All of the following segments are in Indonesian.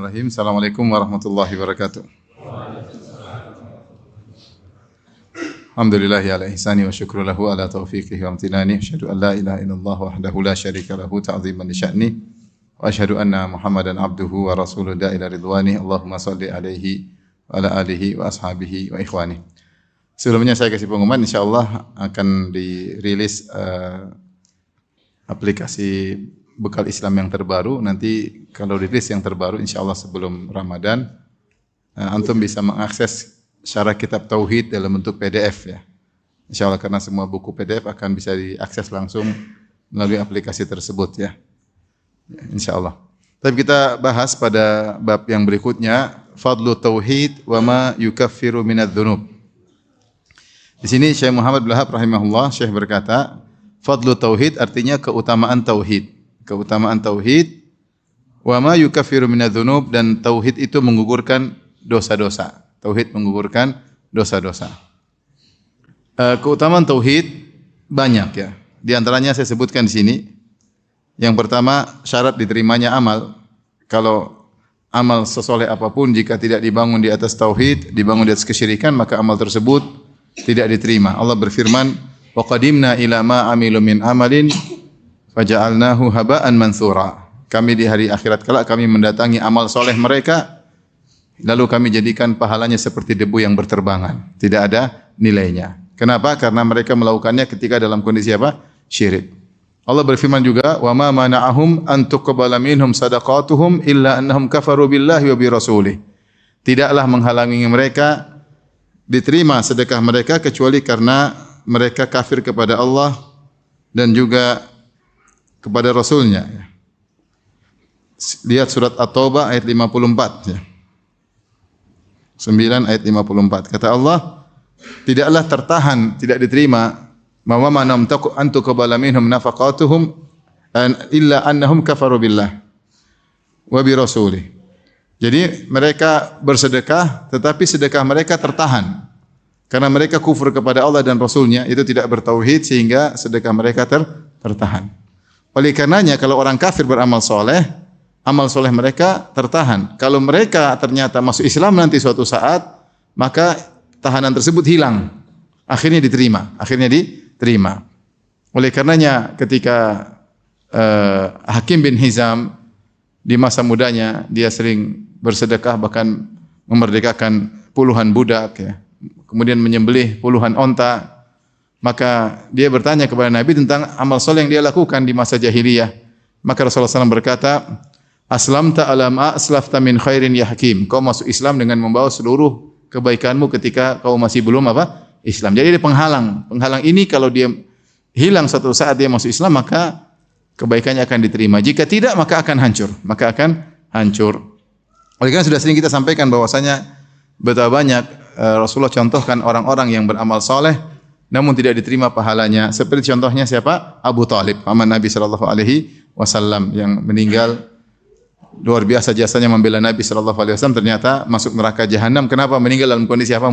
Bismillahirrahmanirrahim. Assalamualaikum warahmatullahi wabarakatuh. Alhamdulillahi ala ihsani wa syukru lahu ala taufiqihi wa amtinani. Asyhadu an la ilaha illallah wahdahu la syarika lahu ta'ziman li sya'ni. Wa asyhadu anna Muhammadan abduhu wa rasuluhu da'ila ridwani. Allahumma salli alaihi wa ala alihi wa ashabihi wa ikhwani. Sebelumnya saya kasih pengumuman, insyaallah akan dirilis aplikasi bekal Islam yang terbaru. Nanti kalau rilis yang terbaru insyaallah sebelum Ramadan, antum bisa mengakses syarah kitab tauhid dalam bentuk PDF ya. Insyaallah karena semua buku PDF akan bisa diakses langsung melalui aplikasi tersebut ya. Insyaallah. Tapi kita bahas pada bab yang berikutnya, fadlu tauhid wa ma yukaffiru minadz dzunub. Di sini Syekh Muhammad bin Wahab rahimahullah, Syekh berkata, fadlu tauhid artinya keutamaan tauhid. Keutamaan tauhid, wa ma yukaffiru minadz dzunub, dan tauhid itu menggugurkan dosa-dosa. Tauhid menggugurkan dosa-dosa. Keutamaan tauhid banyak ya. Di antaranya saya sebutkan di sini. Yang pertama, syarat diterimanya amal. Kalau amal sesoleh apapun jika tidak dibangun di atas tauhid, dibangun di atas kesyirikan, maka amal tersebut tidak diterima. Allah berfirman, wa qadimna ila ma amilu min amalin faja'alnahu haba'an mansura. Kami di hari akhirat kelak kami mendatangi amal soleh mereka, lalu kami jadikan pahalanya seperti debu yang berterbangan, tidak ada nilainya. Kenapa? Karena mereka melakukannya ketika dalam kondisi apa? Syirik. Allah berfirman juga, wa ma mana'ahum an tuqbala minhum sadaqatuhum illa annahum kafaru billahi wa bi rasulih. Tidaklah menghalangi mereka diterima sedekah mereka kecuali karena mereka kafir kepada Allah dan juga kepada Rasulnya. Lihat surat At-Taubah ayat 54 ya. 9 ayat 54. Kata Allah, tidaklah tertahan, tidak diterima ma manam antu qabala minhum nafaqatuhum illa annahum kafaru billah wa bi rasulih. Jadi mereka bersedekah tetapi sedekah mereka tertahan karena mereka kufur kepada Allah dan Rasulnya, itu tidak bertauhid sehingga sedekah mereka tertahan. Oleh karenanya kalau orang kafir beramal soleh, amal soleh mereka tertahan. Kalau mereka ternyata masuk Islam nanti suatu saat, maka tahanan tersebut hilang. Akhirnya diterima. Oleh karenanya ketika Hakim bin Hizam di masa mudanya, dia sering bersedekah bahkan memerdekakan puluhan budak ya. Kemudian menyembelih puluhan onta. Maka dia bertanya kepada Nabi tentang amal soleh yang dia lakukan di masa jahiliyah. Maka Rasulullah SAW berkata, aslamta ala ma aslafta min khairin ya Hakim. Kau masuk Islam dengan membawa seluruh kebaikanmu ketika kau masih belum Islam. Jadi dia penghalang. Penghalang ini kalau dia hilang suatu saat dia masuk Islam, maka kebaikannya akan diterima. Jika tidak, maka akan hancur. Oleh karena sudah sering kita sampaikan bahwasanya betapa banyak Rasulullah contohkan orang-orang yang beramal soleh namun tidak diterima pahalanya. Seperti contohnya siapa? Abu Talib, paman Nabi sallallahu alaihi wasallam yang meninggal. Luar biasa jasanya membela Nabi sallallahu alaihi wasallam, ternyata masuk neraka jahanam. Kenapa? Meninggal dalam kondisi apa?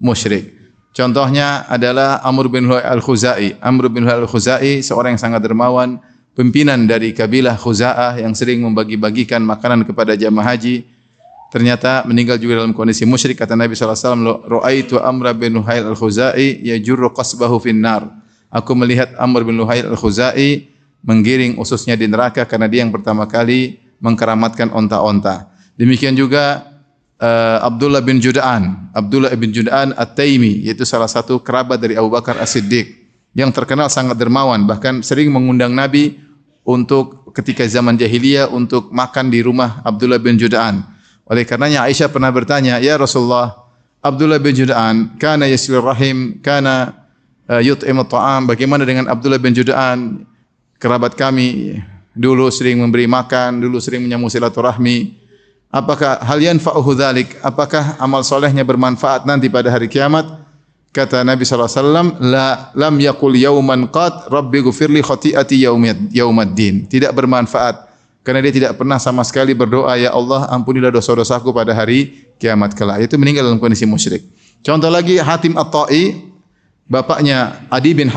Musyrik. Contohnya adalah Amr bin Luhai al-Khuzai. Amr bin Luhai al-Khuzai seorang yang sangat dermawan, pimpinan dari kabilah Khuza'ah yang sering membagi-bagikan makanan kepada jamaah haji. Ternyata meninggal juga dalam kondisi musyrik. Kata Nabi sallallahu alaihi wasallam, "Ra'aitu Amr bin Luhai al-Khuzai yajurru qasbahu finnar." Aku melihat Amr bin Luhai al-Khuzai menggiring ususnya di neraka karena dia yang pertama kali mengkeramatkan onta-onta. Demikian juga Abdullah bin Jud'an At-Taimi, yaitu salah satu kerabat dari Abu Bakar As-Siddiq yang terkenal sangat dermawan, bahkan sering mengundang Nabi untuk ketika zaman jahiliyah untuk makan di rumah Abdullah bin Jud'an. Oleh karenanya Aisyah pernah bertanya, "Ya Rasulullah, Abdullah bin Jud'an kana yasilur rahim, kana yut'imu ta'am. Bagaimana dengan Abdullah bin Jud'an? Kerabat kami, dulu sering memberi makan, dulu sering menyambung silaturahmi. Apakah hal yanfa'uhu dzalik? Apakah amal solehnya bermanfaat nanti pada hari kiamat?" Kata Nabi sallallahu alaihi wasallam, lam yaqul yauman qad rabbi ghfirli khati'ati yaumaddin. Tidak bermanfaat karena dia tidak pernah sama sekali berdoa, "Ya Allah, ampunilah dosa-dosaku pada hari kiamat kelak." Itu meninggal dalam kondisi musyrik. Contoh lagi Hatim At-Ta'i, bapaknya Adi bin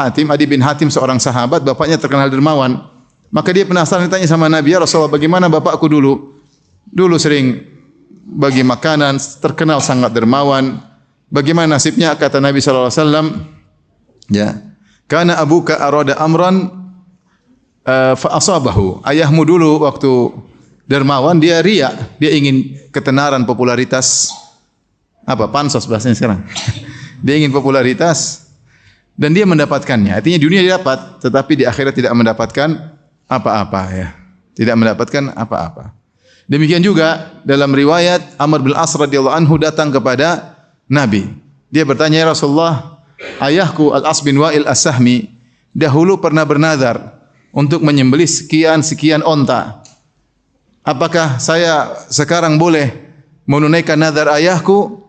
Hatim seorang sahabat, bapaknya terkenal dermawan. Maka dia penasaran, ditanya sama Nabi, "Ya Rasulullah, bagaimana bapakku dulu?" Dulu sering bagi makanan, terkenal sangat dermawan. Bagaimana nasibnya? Kata Nabi sallallahu alaihi wasallam, ya. Kana abuka arada amran fa asabahu. Ayahmu dulu waktu dermawan dia riya, dia ingin ketenaran, popularitas. Apa? Pansos bahasanya sekarang. Dia ingin popularitas dan dia mendapatkannya. Artinya dunia dia dapat, tetapi di akhirat tidak mendapatkan apa-apa ya. Tidak mendapatkan apa-apa. Demikian juga dalam riwayat Amr bin As radhiyallahu anhu datang kepada Nabi. Dia bertanya, "Ya Rasulullah, ayahku Al-As bin Wa'il As-Sahmi dahulu pernah bernazar untuk menyembelih sekian onta. Apakah saya sekarang boleh menunaikan nazar ayahku?"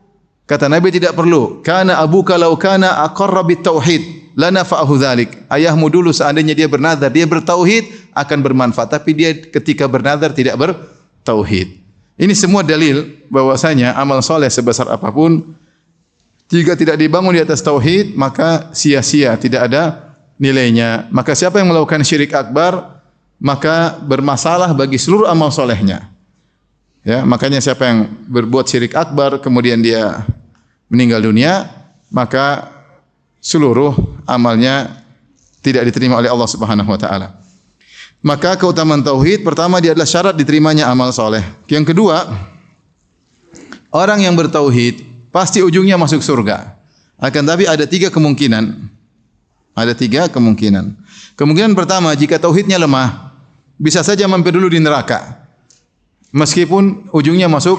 Kata Nabi, tidak perlu. Kana abuka law kana aqarra bit tauhid lana fa'ahu dzalik. Ayahmu dulu seandainya dia bernazar, dia bertauhid akan bermanfaat, tapi dia ketika bernazar tidak bertauhid. Ini semua dalil bahwasanya amal soleh sebesar apapun jika tidak dibangun di atas tauhid maka sia-sia, tidak ada nilainya. Maka siapa yang melakukan syirik akbar maka bermasalah bagi seluruh amal solehnya. Ya, makanya siapa yang berbuat syirik akbar kemudian dia meninggal dunia, maka seluruh amalnya tidak diterima oleh Allah Subhanahu wa taala. Maka keutamaan tauhid pertama dia adalah syarat diterimanya amal soleh. Yang kedua, orang yang bertauhid pasti ujungnya masuk surga. Akan tapi ada 3 kemungkinan. Ada 3 kemungkinan. Kemungkinan pertama, jika tauhidnya lemah, bisa saja mampir dulu di neraka. Meskipun ujungnya masuk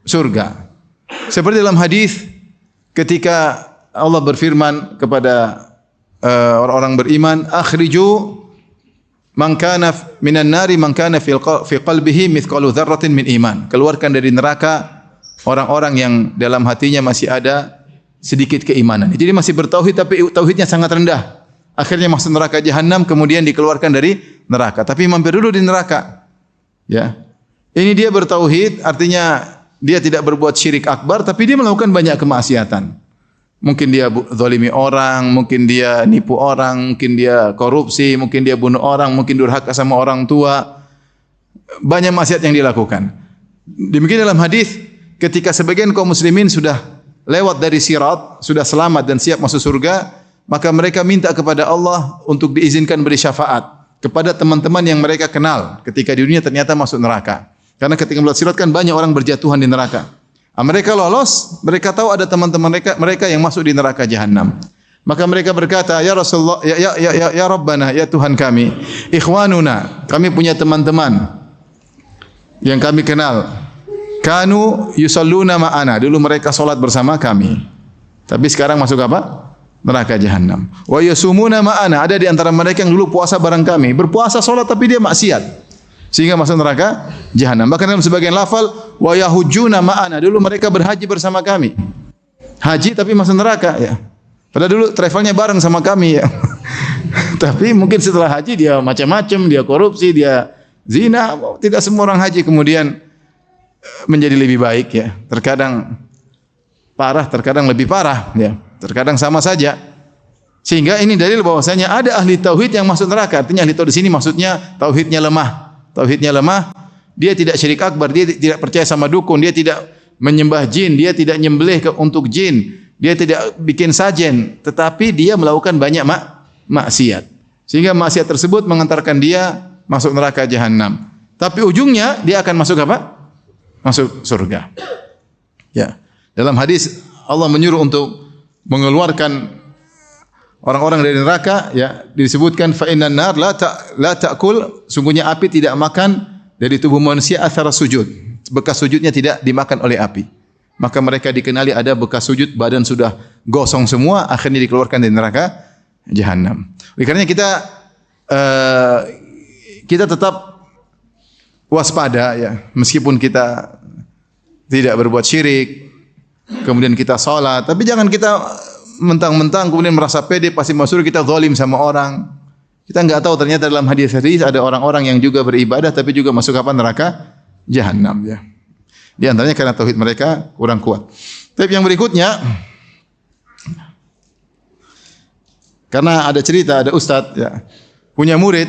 surga. Seperti dalam hadis ketika Allah berfirman kepada orang-orang beriman, "Akhriju man kana minan nari man kana fi qalbihi mithqalu dzarratin min iman." Keluarkan dari neraka orang-orang yang dalam hatinya masih ada sedikit keimanan. Jadi masih bertauhid tapi tauhidnya sangat rendah. Akhirnya masuk neraka jahanam kemudian dikeluarkan dari neraka. Tapi mampir dulu di neraka. Ya. Ini dia bertauhid, artinya dia tidak berbuat syirik akbar, tapi dia melakukan banyak kemaksiatan. Mungkin dia zalimi orang, mungkin dia nipu orang, mungkin dia korupsi, mungkin dia bunuh orang, mungkin durhaka sama orang tua. Banyak maksiat yang dilakukan. Demikian dalam hadis, ketika sebagian kaum muslimin sudah lewat dari sirat, sudah selamat dan siap masuk surga, maka mereka minta kepada Allah untuk diizinkan beri syafaat kepada teman-teman yang mereka kenal ketika di dunia ternyata masuk neraka. Karena ketika melewati sirat kan banyak orang berjatuhan di neraka. Mereka lolos, mereka tahu ada teman-teman mereka yang masuk di neraka jahanam. Maka mereka berkata, "Ya Rasulullah, ya Rabbana, ya Tuhan kami, ikhwanuna, kami punya teman-teman yang kami kenal. Kanu yusalluna ma'ana, dulu mereka salat bersama kami. Tapi sekarang masuk apa? Neraka jahanam. Wa yasumuna ma'ana, ada di antara mereka yang dulu puasa bareng kami, berpuasa salat tapi dia maksiat. Sehingga masuk neraka jahanam. Bahkan dalam sebagian lafal, wa yahujjuna ma'ana, dulu mereka berhaji bersama kami. Haji tapi masuk neraka ya. Padahal dulu travelnya bareng sama kami ya. Tapi mungkin setelah haji dia macam-macam, dia korupsi, dia zina. Tidak semua orang haji kemudian menjadi lebih baik ya. Terkadang parah, terkadang lebih parah ya. Terkadang sama saja. Sehingga ini dalil bahwasanya ada ahli tauhid yang masuk neraka. Artinya ahli tauhid di sini maksudnya tauhidnya lemah. Tauhidnya lemah, dia tidak syirik akbar, dia tidak percaya sama dukun, dia tidak menyembah jin, dia tidak nyembelih untuk jin, dia tidak bikin sajen, tetapi dia melakukan banyak maksiat. Sehingga maksiat tersebut mengantarkan dia masuk neraka jahanam. Tapi ujungnya dia akan masuk apa? Masuk surga. Ya. Dalam hadis Allah menyuruh untuk mengeluarkan orang-orang dari neraka, ya, disebutkan fa innan nar la ta'kul, sungguhnya api tidak makan dari tubuh manusia athara sujud. Bekas sujudnya tidak dimakan oleh api. Maka mereka dikenali ada bekas sujud, badan sudah gosong semua, akhirnya dikeluarkan dari neraka jahanam. Oleh karena kita tetap waspada ya, meskipun kita tidak berbuat syirik, kemudian kita salat, tapi jangan kita mentang-mentang kemudian merasa pede pasti masuk kita zalim sama orang. Kita enggak tahu ternyata dalam hadis ada orang-orang yang juga beribadah tapi juga masuk apa? Neraka jahanam ya. Di antaranya karena tauhid mereka kurang kuat. Tapi yang berikutnya, karena ada cerita, ada ustadz ya, punya murid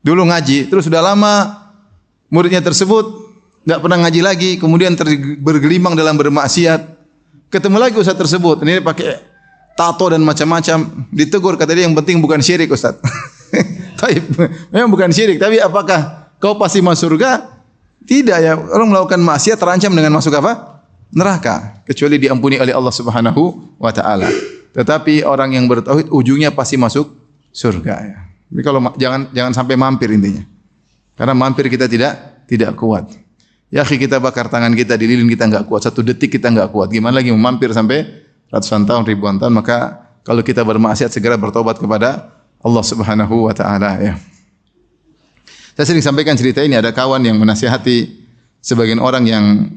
dulu ngaji, terus sudah lama muridnya tersebut enggak pernah ngaji lagi, kemudian bergelimang dalam bermaksiat. Ketemu lagi ustaz tersebut, ini pakai tato dan macam-macam, ditegur, kata dia yang penting bukan syirik ustaz. Taib, memang bukan syirik, tapi apakah kau pasti masuk surga? Tidak ya, orang melakukan maksiat terancam dengan masuk apa? Neraka, kecuali diampuni oleh Allah Subhanahu wa taala. Tetapi orang yang bertauhid ujungnya pasti masuk surga ya. Tapi kalau jangan sampai mampir intinya. Karena mampir kita tidak kuat. Ya akhi, kita bakar tangan kita di lilin kita enggak kuat, 1 detik kita enggak kuat. Gimana lagi memampir sampai ratusan tahun, ribuan tahun? Maka kalau kita bermaksiat segera bertobat kepada Allah Subhanahu wa taala ya. Saya sering sampaikan cerita ini, ada kawan yang menasihati sebagian orang yang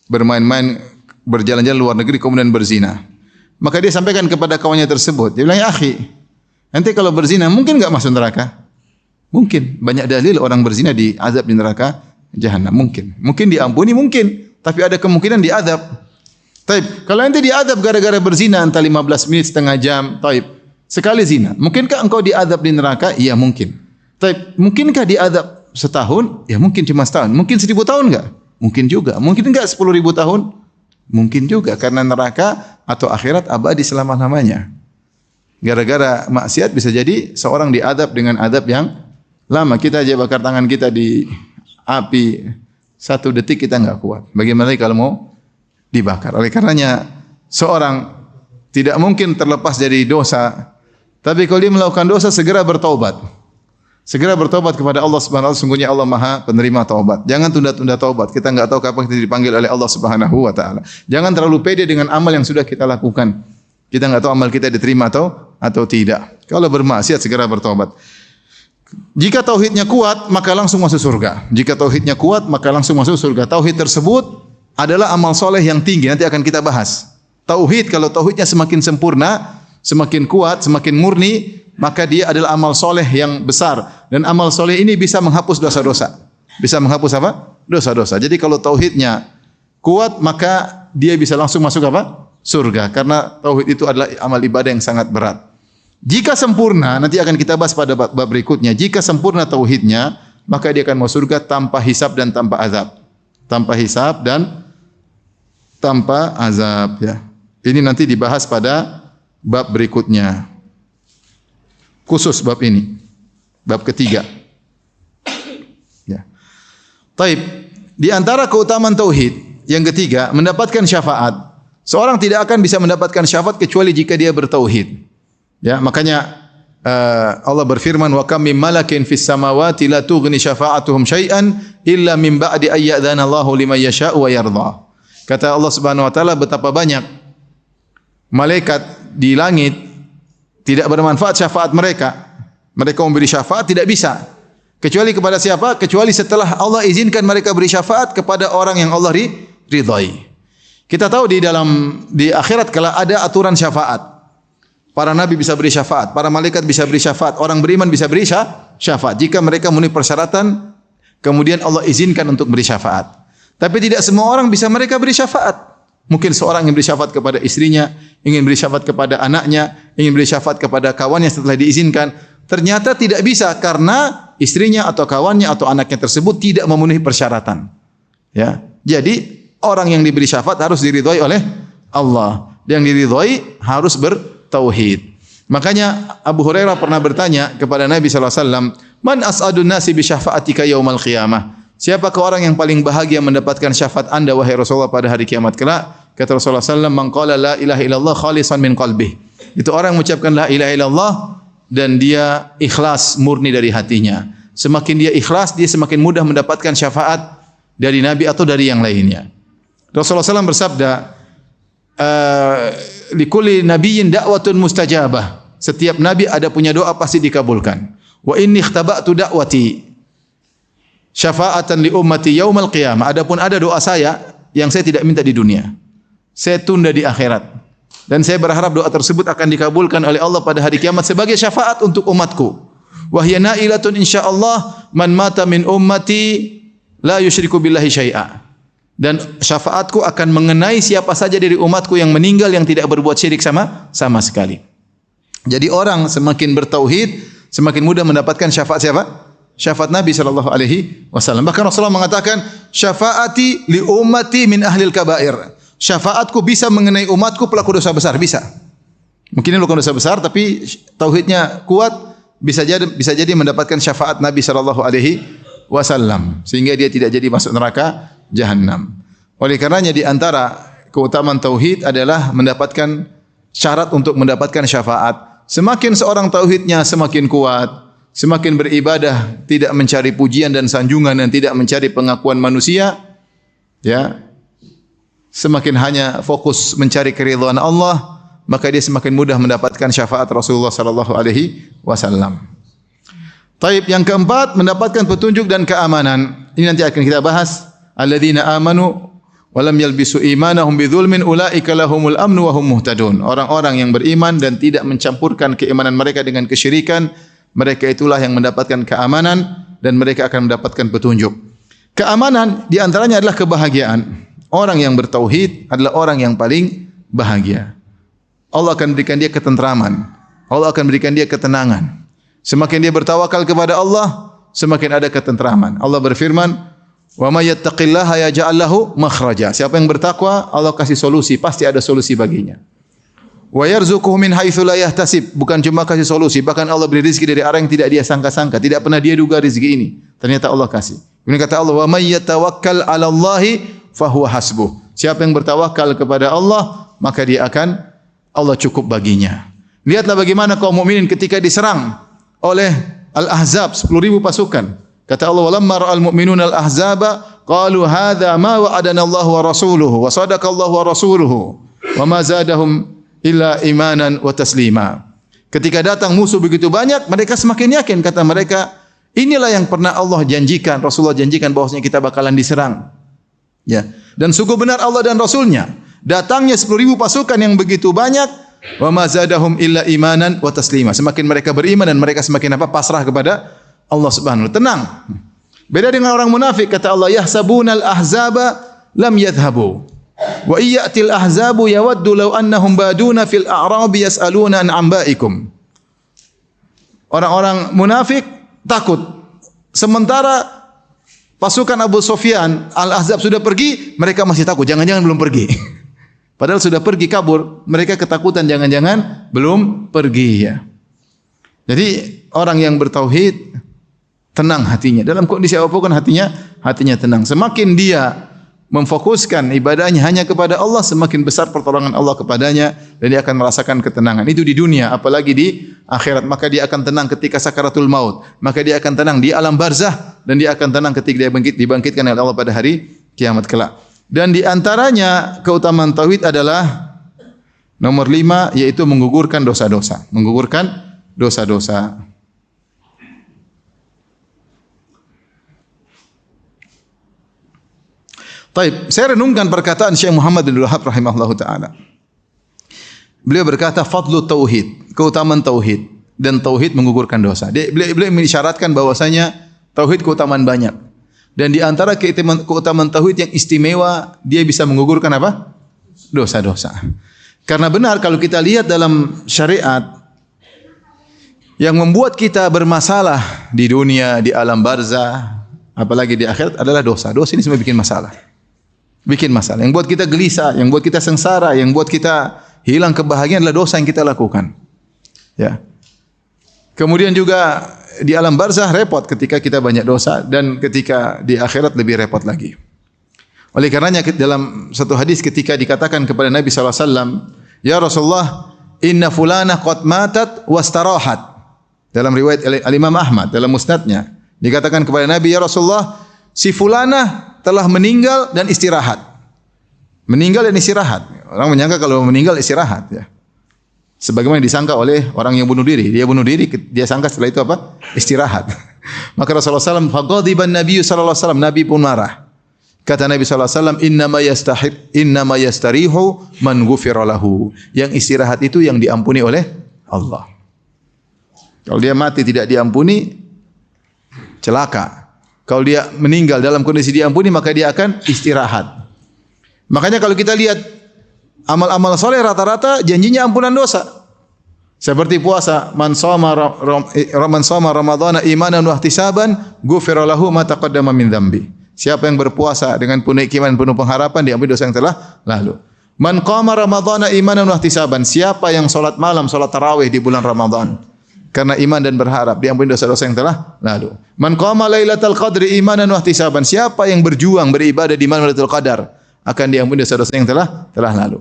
bermain-main berjalan-jalan luar negeri kemudian berzina. Maka dia sampaikan kepada kawannya tersebut, dia bilang, "Ya akhi, nanti kalau berzina mungkin enggak masuk neraka?" Mungkin. Banyak dalil orang berzina diazab di neraka Jahannam. Mungkin diampuni, mungkin. Tapi ada kemungkinan diazab. Taib. Kalau nanti diazab gara-gara berzina entah 15 menit, setengah jam, taib. Sekali zina. Mungkinkah engkau diazab di neraka? Iya, mungkin. Taib. Mungkinkah diazab setahun? Ya mungkin cuma setahun. Mungkin 1000 tahun enggak? Mungkin juga. Mungkin enggak 10.000 tahun? Mungkin juga. Karena neraka atau akhirat abadi selama-lamanya. Gara-gara maksiat bisa jadi seorang diazab dengan azab yang lama. Kita aja bakar tangan kita di api 1 detik kita enggak kuat. Bagaimana kalau mau dibakar? Oleh karenanya seorang tidak mungkin terlepas dari dosa. Tapi kalau dia melakukan dosa segera bertaubat. Segera bertobat kepada Allah Subhanahu wa taala. Sungguhnya Allah Maha penerima taubat. Jangan tunda-tunda taubat. Kita enggak tahu kapan kita dipanggil oleh Allah Subhanahu wa taala. Jangan terlalu pede dengan amal yang sudah kita lakukan. Kita enggak tahu amal kita diterima atau tidak. Kalau bermaksiat segera bertobat. Jika tauhidnya kuat, maka langsung masuk surga. Jika tauhidnya kuat, maka langsung masuk surga. Tauhid tersebut adalah amal soleh yang tinggi. Nanti akan kita bahas. Tauhid, kalau tauhidnya semakin sempurna, semakin kuat, semakin murni, maka dia adalah amal soleh yang besar. Dan amal soleh ini bisa menghapus dosa-dosa. Bisa menghapus apa? Dosa-dosa. Jadi kalau tauhidnya kuat, maka dia bisa langsung masuk apa? Surga. Karena tauhid itu adalah amal ibadah yang sangat berat. Jika sempurna, nanti akan kita bahas pada bab berikutnya. Jika sempurna tauhidnya, maka dia akan masuk surga tanpa hisab dan tanpa azab. Tanpa hisab dan tanpa azab ya. Ini nanti dibahas pada bab berikutnya. Khusus bab ini. Bab ketiga. Ya. Taib. Di antara keutamaan tauhid yang ketiga, mendapatkan syafaat. Seorang tidak akan bisa mendapatkan syafaat kecuali jika dia bertauhid. Ya, makanya Allah berfirman, "Wa kam min malakin fis samawati la tughni syafa'atuhum syai'an illa min ba'di ay ya'dzana Allahu liman yasha'u wa yardha." Kata Allah Subhanahu wa taala, betapa banyak malaikat di langit tidak bermanfaat syafaat mereka. Mereka memberi syafaat tidak bisa. Kecuali kepada siapa? Kecuali setelah Allah izinkan mereka beri syafaat kepada orang yang Allah ridhai. Kita tahu di akhirat kalau ada aturan syafaat. Para nabi bisa beri syafaat, para malaikat bisa beri syafaat, orang beriman bisa beri syafaat jika mereka memenuhi persyaratan, kemudian Allah izinkan untuk beri syafaat. Tapi tidak semua orang bisa mereka beri syafaat. Mungkin seorang ingin beri syafaat kepada istrinya, ingin beri syafaat kepada anaknya, ingin beri syafaat kepada kawannya setelah diizinkan. Ternyata tidak bisa karena istrinya atau kawannya atau anaknya tersebut tidak memenuhi persyaratan. Ya, jadi orang yang diberi syafaat harus diridhai oleh Allah. Yang diridhai harus bertauhid. Makanya Abu Hurairah pernah bertanya kepada Nabi sallallahu alaihi wasallam, "Man as'adun nasi bi syafaatika yaumal qiyamah?" Siapakah orang yang paling bahagia mendapatkan syafaat Anda wahai Rasulullah pada hari kiamat kelak? Kata Rasulullah sallallahu alaihi wasallam, "Man qala la ilaha illallah khalisan min qalbih." Itu orang yang mengucapkan la ilaha illallah dan dia ikhlas murni dari hatinya. Semakin dia ikhlas, dia semakin mudah mendapatkan syafaat dari Nabi atau dari yang lainnya. Rasulullah SAW bersabda, "Likulli nabiyyin da'watun mustajabah." Setiap nabi ada punya doa pasti dikabulkan. "Wa inni ikhtaba'tu da'wati syafa'atan li ummati yaumal qiyamah." Adapun ada doa saya yang saya tidak minta di dunia. Saya tunda di akhirat. Dan saya berharap doa tersebut akan dikabulkan oleh Allah pada hari kiamat sebagai syafaat untuk umatku. "Wa hiya na'ilatun insyaallah man mata min ummati la yusyriku billahi syai'a." Dan syafaatku akan mengenai siapa saja dari umatku yang meninggal yang tidak berbuat syirik sama sekali. Jadi orang semakin bertauhid, semakin mudah mendapatkan syafaat siapa? syafaat Nabi sallallahu alaihi wasallam. Bahkan Rasulullah mengatakan, "Syafaati li ummati min ahlil kabair." Syafaatku bisa mengenai umatku pelaku dosa besar, bisa. Mungkin ini bukan dosa besar tapi tauhidnya kuat, bisa jadi mendapatkan syafaat Nabi sallallahu alaihi wasallam sehingga dia tidak jadi masuk neraka jahanam. Oleh karenanya di antara keutamaan tauhid adalah mendapatkan syarat untuk mendapatkan syafaat. Semakin seorang tauhidnya semakin kuat, semakin beribadah, tidak mencari pujian dan sanjungan dan tidak mencari pengakuan manusia, ya. Semakin hanya fokus mencari keridhaan Allah, maka dia semakin mudah mendapatkan syafaat Rasulullah sallallahu alaihi wasallam. Taib, yang keempat, mendapatkan petunjuk dan keamanan. Ini nanti akan kita bahas. Alladzina amanu wa lam yalbisu imanahum bidzulmin ulaika lahumul amnu wa hum muhtadun. Orang-orang yang beriman dan tidak mencampurkan keimanan mereka dengan kesyirikan, mereka itulah yang mendapatkan keamanan dan mereka akan mendapatkan petunjuk. Keamanan di antaranya adalah kebahagiaan. Orang yang bertauhid adalah orang yang paling bahagia. Allah akan berikan dia ketentraman. Allah akan berikan dia ketenangan. Semakin dia bertawakal kepada Allah, semakin ada ketentraman. Allah berfirman, "Wa may yattaqillaha yaj'al lahu makhraja." Siapa yang bertakwa, Allah kasih solusi, pasti ada solusi baginya. Wa yarzuquhu min haitsu la yahtasib. Bukan cuma kasih solusi, bahkan Allah beri rezeki dari arah yang tidak dia sangka-sangka, tidak pernah dia duga rezeki ini. Ternyata Allah kasih. Ini kata Allah, "Wa may yatawakkal 'ala Allahi fahuwa hasbuh." Siapa yang bertawakal kepada Allah, maka dia akan Allah cukup baginya. Lihatlah bagaimana kaum mukminin ketika diserang oleh Al-Ahzab, 10.000 pasukan. Kata Allah, "Walamma ra'al mu'minuna al-ahzaba qalu hadza ma wa'adana Allah wa rasuluhu wa sadaqa Allah wa rasuluhu wa ma zadahum illa imanan wa taslima." Ketika datang musuh begitu banyak, mereka semakin yakin, kata mereka, inilah yang pernah Allah janjikan, Rasulullah janjikan bahwasanya kita bakalan diserang. Ya. Dan sungguh benar Allah dan Rasulnya. Datangnya 10.000 pasukan yang begitu banyak, wa ma zadahum illa imanan wa taslima. Semakin mereka beriman dan mereka semakin pasrah kepada Allah Subhanahu wa taala. Tenang. Beda dengan orang munafik, kata Allah, "Yahsabunal ahzaba lam yadhhabu. Wa iyyatil ahzabu yawaddu law annahum baduna fil a'rabi yas'aluna an anba'ikum." Orang-orang munafik takut. Sementara pasukan Abu Sufyan, Al-Ahzab sudah pergi, mereka masih takut, jangan-jangan belum pergi. Padahal sudah pergi kabur, mereka ketakutan jangan-jangan belum pergi, ya. Jadi orang yang bertauhid tenang hatinya. Dalam kondisi apapun hatinya tenang. Semakin dia memfokuskan ibadahnya hanya kepada Allah, semakin besar pertolongan Allah kepadanya dan dia akan merasakan ketenangan. Itu di dunia, apalagi di akhirat. Maka dia akan tenang ketika sakaratul maut. Maka dia akan tenang di alam barzah dan dia akan tenang ketika dia dibangkitkan oleh Allah pada hari kiamat kelak. Dan di antaranya keutamaan tauhid adalah nomor 5, yaitu menggugurkan dosa-dosa. Menggugurkan dosa-dosa. Taib, saya renungkan perkataan Syekh Muhammad bin Wahab rahimahullahu taala. Beliau berkata, fadlu tauhid, keutamaan tauhid, dan tauhid menggugurkan dosa. Beliau mengisyaratkan bahwasanya tauhid keutamaan banyak. Dan di antara keutamaan tauhid yang istimewa, dia bisa menggugurkan apa? Dosa-dosa. Karena benar kalau kita lihat dalam syariat, yang membuat kita bermasalah di dunia, di alam barzah, apalagi di akhirat adalah dosa. Dosa ini semua bikin masalah. Bikin masalah. Yang buat kita gelisah, yang buat kita sengsara, yang buat kita hilang kebahagiaan adalah dosa yang kita lakukan. Ya. Kemudian juga di alam barzah repot ketika kita banyak dosa dan ketika di akhirat lebih repot lagi. Oleh karenanya dalam satu hadis ketika dikatakan kepada Nabi SAW, "Ya Rasulullah, inna fulana qad matat wastarahat." Dalam riwayat Al-Imam Ahmad dalam musnadnya dikatakan kepada Nabi, "Ya Rasulullah, si fulana telah meninggal dan istirahat." Meninggal dan istirahat. Orang menyangka kalau meninggal istirahat, ya. Sebagaimana disangka oleh orang yang bunuh diri. Dia bunuh diri, dia sangka setelah itu apa? Istirahat. Maka Rasulullah SAW, faqadiban Nabi SAW, Nabi pun marah. Kata Nabi SAW, innama yastarihu man ghufira lahu. Yang istirahat itu yang diampuni oleh Allah. Kalau dia mati tidak diampuni, celaka. Kalau dia meninggal dalam kondisi diampuni, maka dia akan istirahat. Makanya kalau kita lihat amal-amal soleh rata-rata janjinya ampunan dosa. Seperti puasa, man shoma ramadhana imanan wa ihtisaban, ghufira lahu ma taqaddama min dzambi. Siapa yang berpuasa dengan penuh iman, penuh pengharapan, diampuni dosa yang telah lalu. Man qama ramadhana imanan wa ihtisaban, siapa yang salat malam, salat tarawih di bulan Ramadan karena iman dan berharap, diampuni dosa-dosa yang telah lalu. Man qama lailatul qadri imanan wa ihtisaban, siapa yang berjuang beribadah di malam Lailatul Qadar, akan diampuni dosa-dosa yang telah lalu.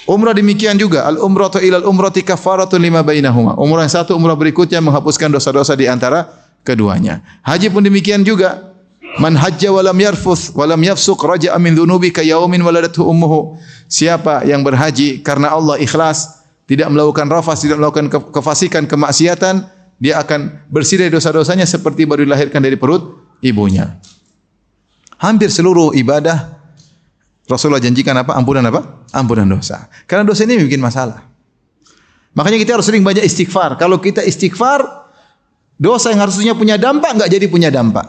Umrah demikian juga, al-umratu ilal umrati kafaratun lima bainahuma. Umrah yang satu, umrah berikutnya menghapuskan dosa-dosa di antara keduanya. Haji pun demikian juga. Man hajja wa lam yarfuth wa lam yafsuq raja'a min dhunubi ka yaumin waladathu ummuhu. Siapa yang berhaji karena Allah ikhlas, tidak melakukan rafas, tidak melakukan kefasikan, kemaksiatan, dia akan bersih dari dosa-dosanya seperti baru dilahirkan dari perut ibunya. Hampir seluruh ibadah Rasulullah janjikan apa? Ampunan apa? Ampunan dosa. Karena dosa ini bikin masalah. Makanya kita harus sering banyak istighfar. Kalau kita istighfar, dosa yang harusnya punya dampak enggak jadi punya dampak.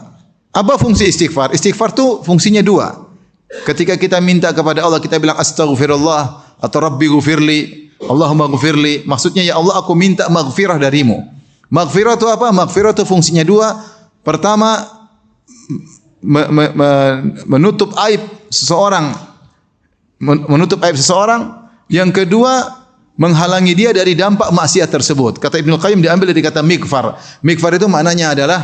Apa fungsi istighfar? Istighfar itu fungsinya dua. Ketika kita minta kepada Allah, kita bilang astaghfirullah atau Rabbi ghufirli, Allahumma ghufirli. Maksudnya, ya Allah, aku minta maghfirah darimu. Maghfirah itu apa? Maghfirah itu fungsinya dua. Pertama, menutup aib seseorang, yang kedua menghalangi dia dari dampak maksiat tersebut. Kata Ibnu Qayyim diambil dari kata mighfar. Mighfar itu maknanya adalah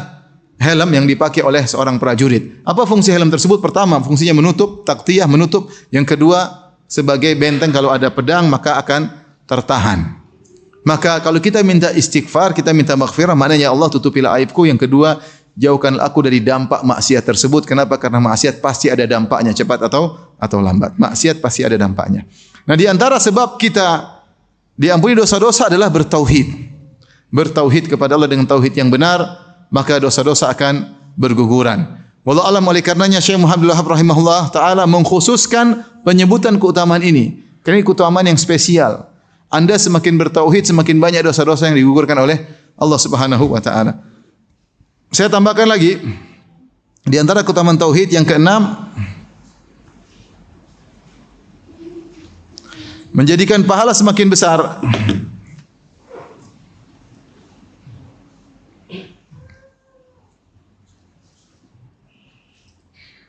helm yang dipakai oleh seorang prajurit. Apa fungsi helm tersebut? Pertama, fungsinya menutup, taktiyah, menutup. Yang kedua, sebagai benteng kalau ada pedang maka akan tertahan. Maka kalau kita minta istighfar, kita minta maghfirah, maknanya ya Allah tutupilah aibku. Yang kedua, jauhkanlah aku dari dampak maksiat tersebut. Kenapa? Karena maksiat pasti ada dampaknya, cepat atau lambat. Maksiat pasti ada dampaknya. Nah, di antara sebab kita diampuni dosa-dosa adalah bertauhid. Bertauhid kepada Allah dengan tauhid yang benar, maka dosa-dosa akan berguguran. Wallahu alam, oleh karenanya Syekh Muhammad bin Wahab rahimahullah taala mengkhususkan penyebutan keutamaan ini. Karena ini keutamaan yang spesial. Anda semakin bertauhid, semakin banyak dosa-dosa yang digugurkan oleh Allah Subhanahu wa taala. Saya tambahkan lagi, di antara keutamaan tauhid yang keenam, menjadikan pahala semakin besar.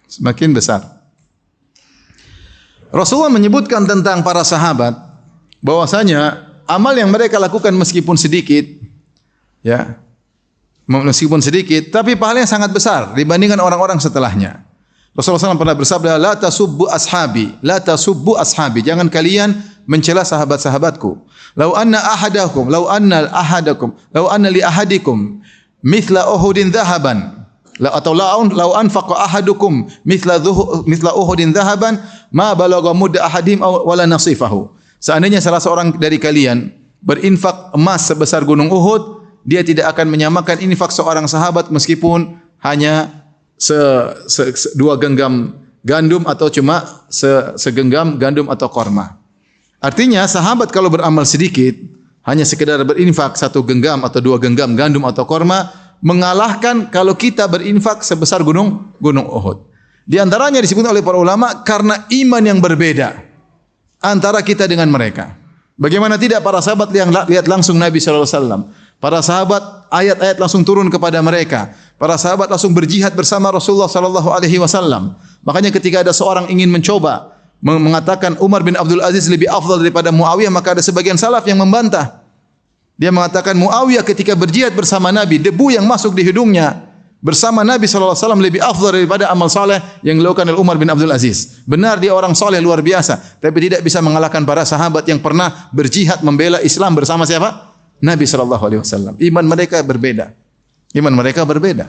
Semakin besar. Rasulullah menyebutkan tentang para sahabat bahwasanya amal yang mereka lakukan meskipun sedikit, ya, meskipun sedikit, tapi pahalanya sangat besar dibandingkan orang-orang setelahnya. Rasulullah SAW pernah bersabda, la tasubbu ashabi, la tasubbu ashabi. Jangan kalian mencela sahabat-sahabatku. Lau anna li ahadikum mithla uhudin dhahaban, lau anfaqa ahadukum mithla uhudin dhahaban, ma balagha mudda ahadim wala nasifahu. Seandainya salah seorang dari kalian berinfak emas sebesar gunung Uhud, dia tidak akan menyamakan infak seorang sahabat meskipun hanya dua genggam gandum atau cuma segenggam gandum atau korma. Artinya sahabat kalau beramal sedikit, hanya sekedar berinfak satu genggam atau dua genggam gandum atau korma, mengalahkan kalau kita berinfak sebesar gunung Uhud. Di antaranya disebut oleh para ulama karena iman yang berbeda antara kita dengan mereka. Bagaimana tidak para sahabat yang lihat langsung Nabi sallallahu alaihi wasallam. Para sahabat ayat-ayat langsung turun kepada mereka. Para sahabat langsung berjihad bersama Rasulullah sallallahu alaihi wasallam. Makanya ketika ada seorang ingin mencoba mengatakan Umar bin Abdul Aziz lebih afdal daripada Muawiyah, maka ada sebagian salaf yang membantah. Dia mengatakan Muawiyah ketika berjihad bersama Nabi, debu yang masuk di hidungnya bersama Nabi sallallahu alaihi wasallam lebih afdal daripada amal saleh yang dilakukan oleh Umar bin Abdul Aziz. Benar dia orang saleh luar biasa, tapi tidak bisa mengalahkan para sahabat yang pernah berjihad membela Islam bersama siapa? Nabi sallallahu alaihi wasallam. Iman mereka berbeda. Iman mereka berbeda.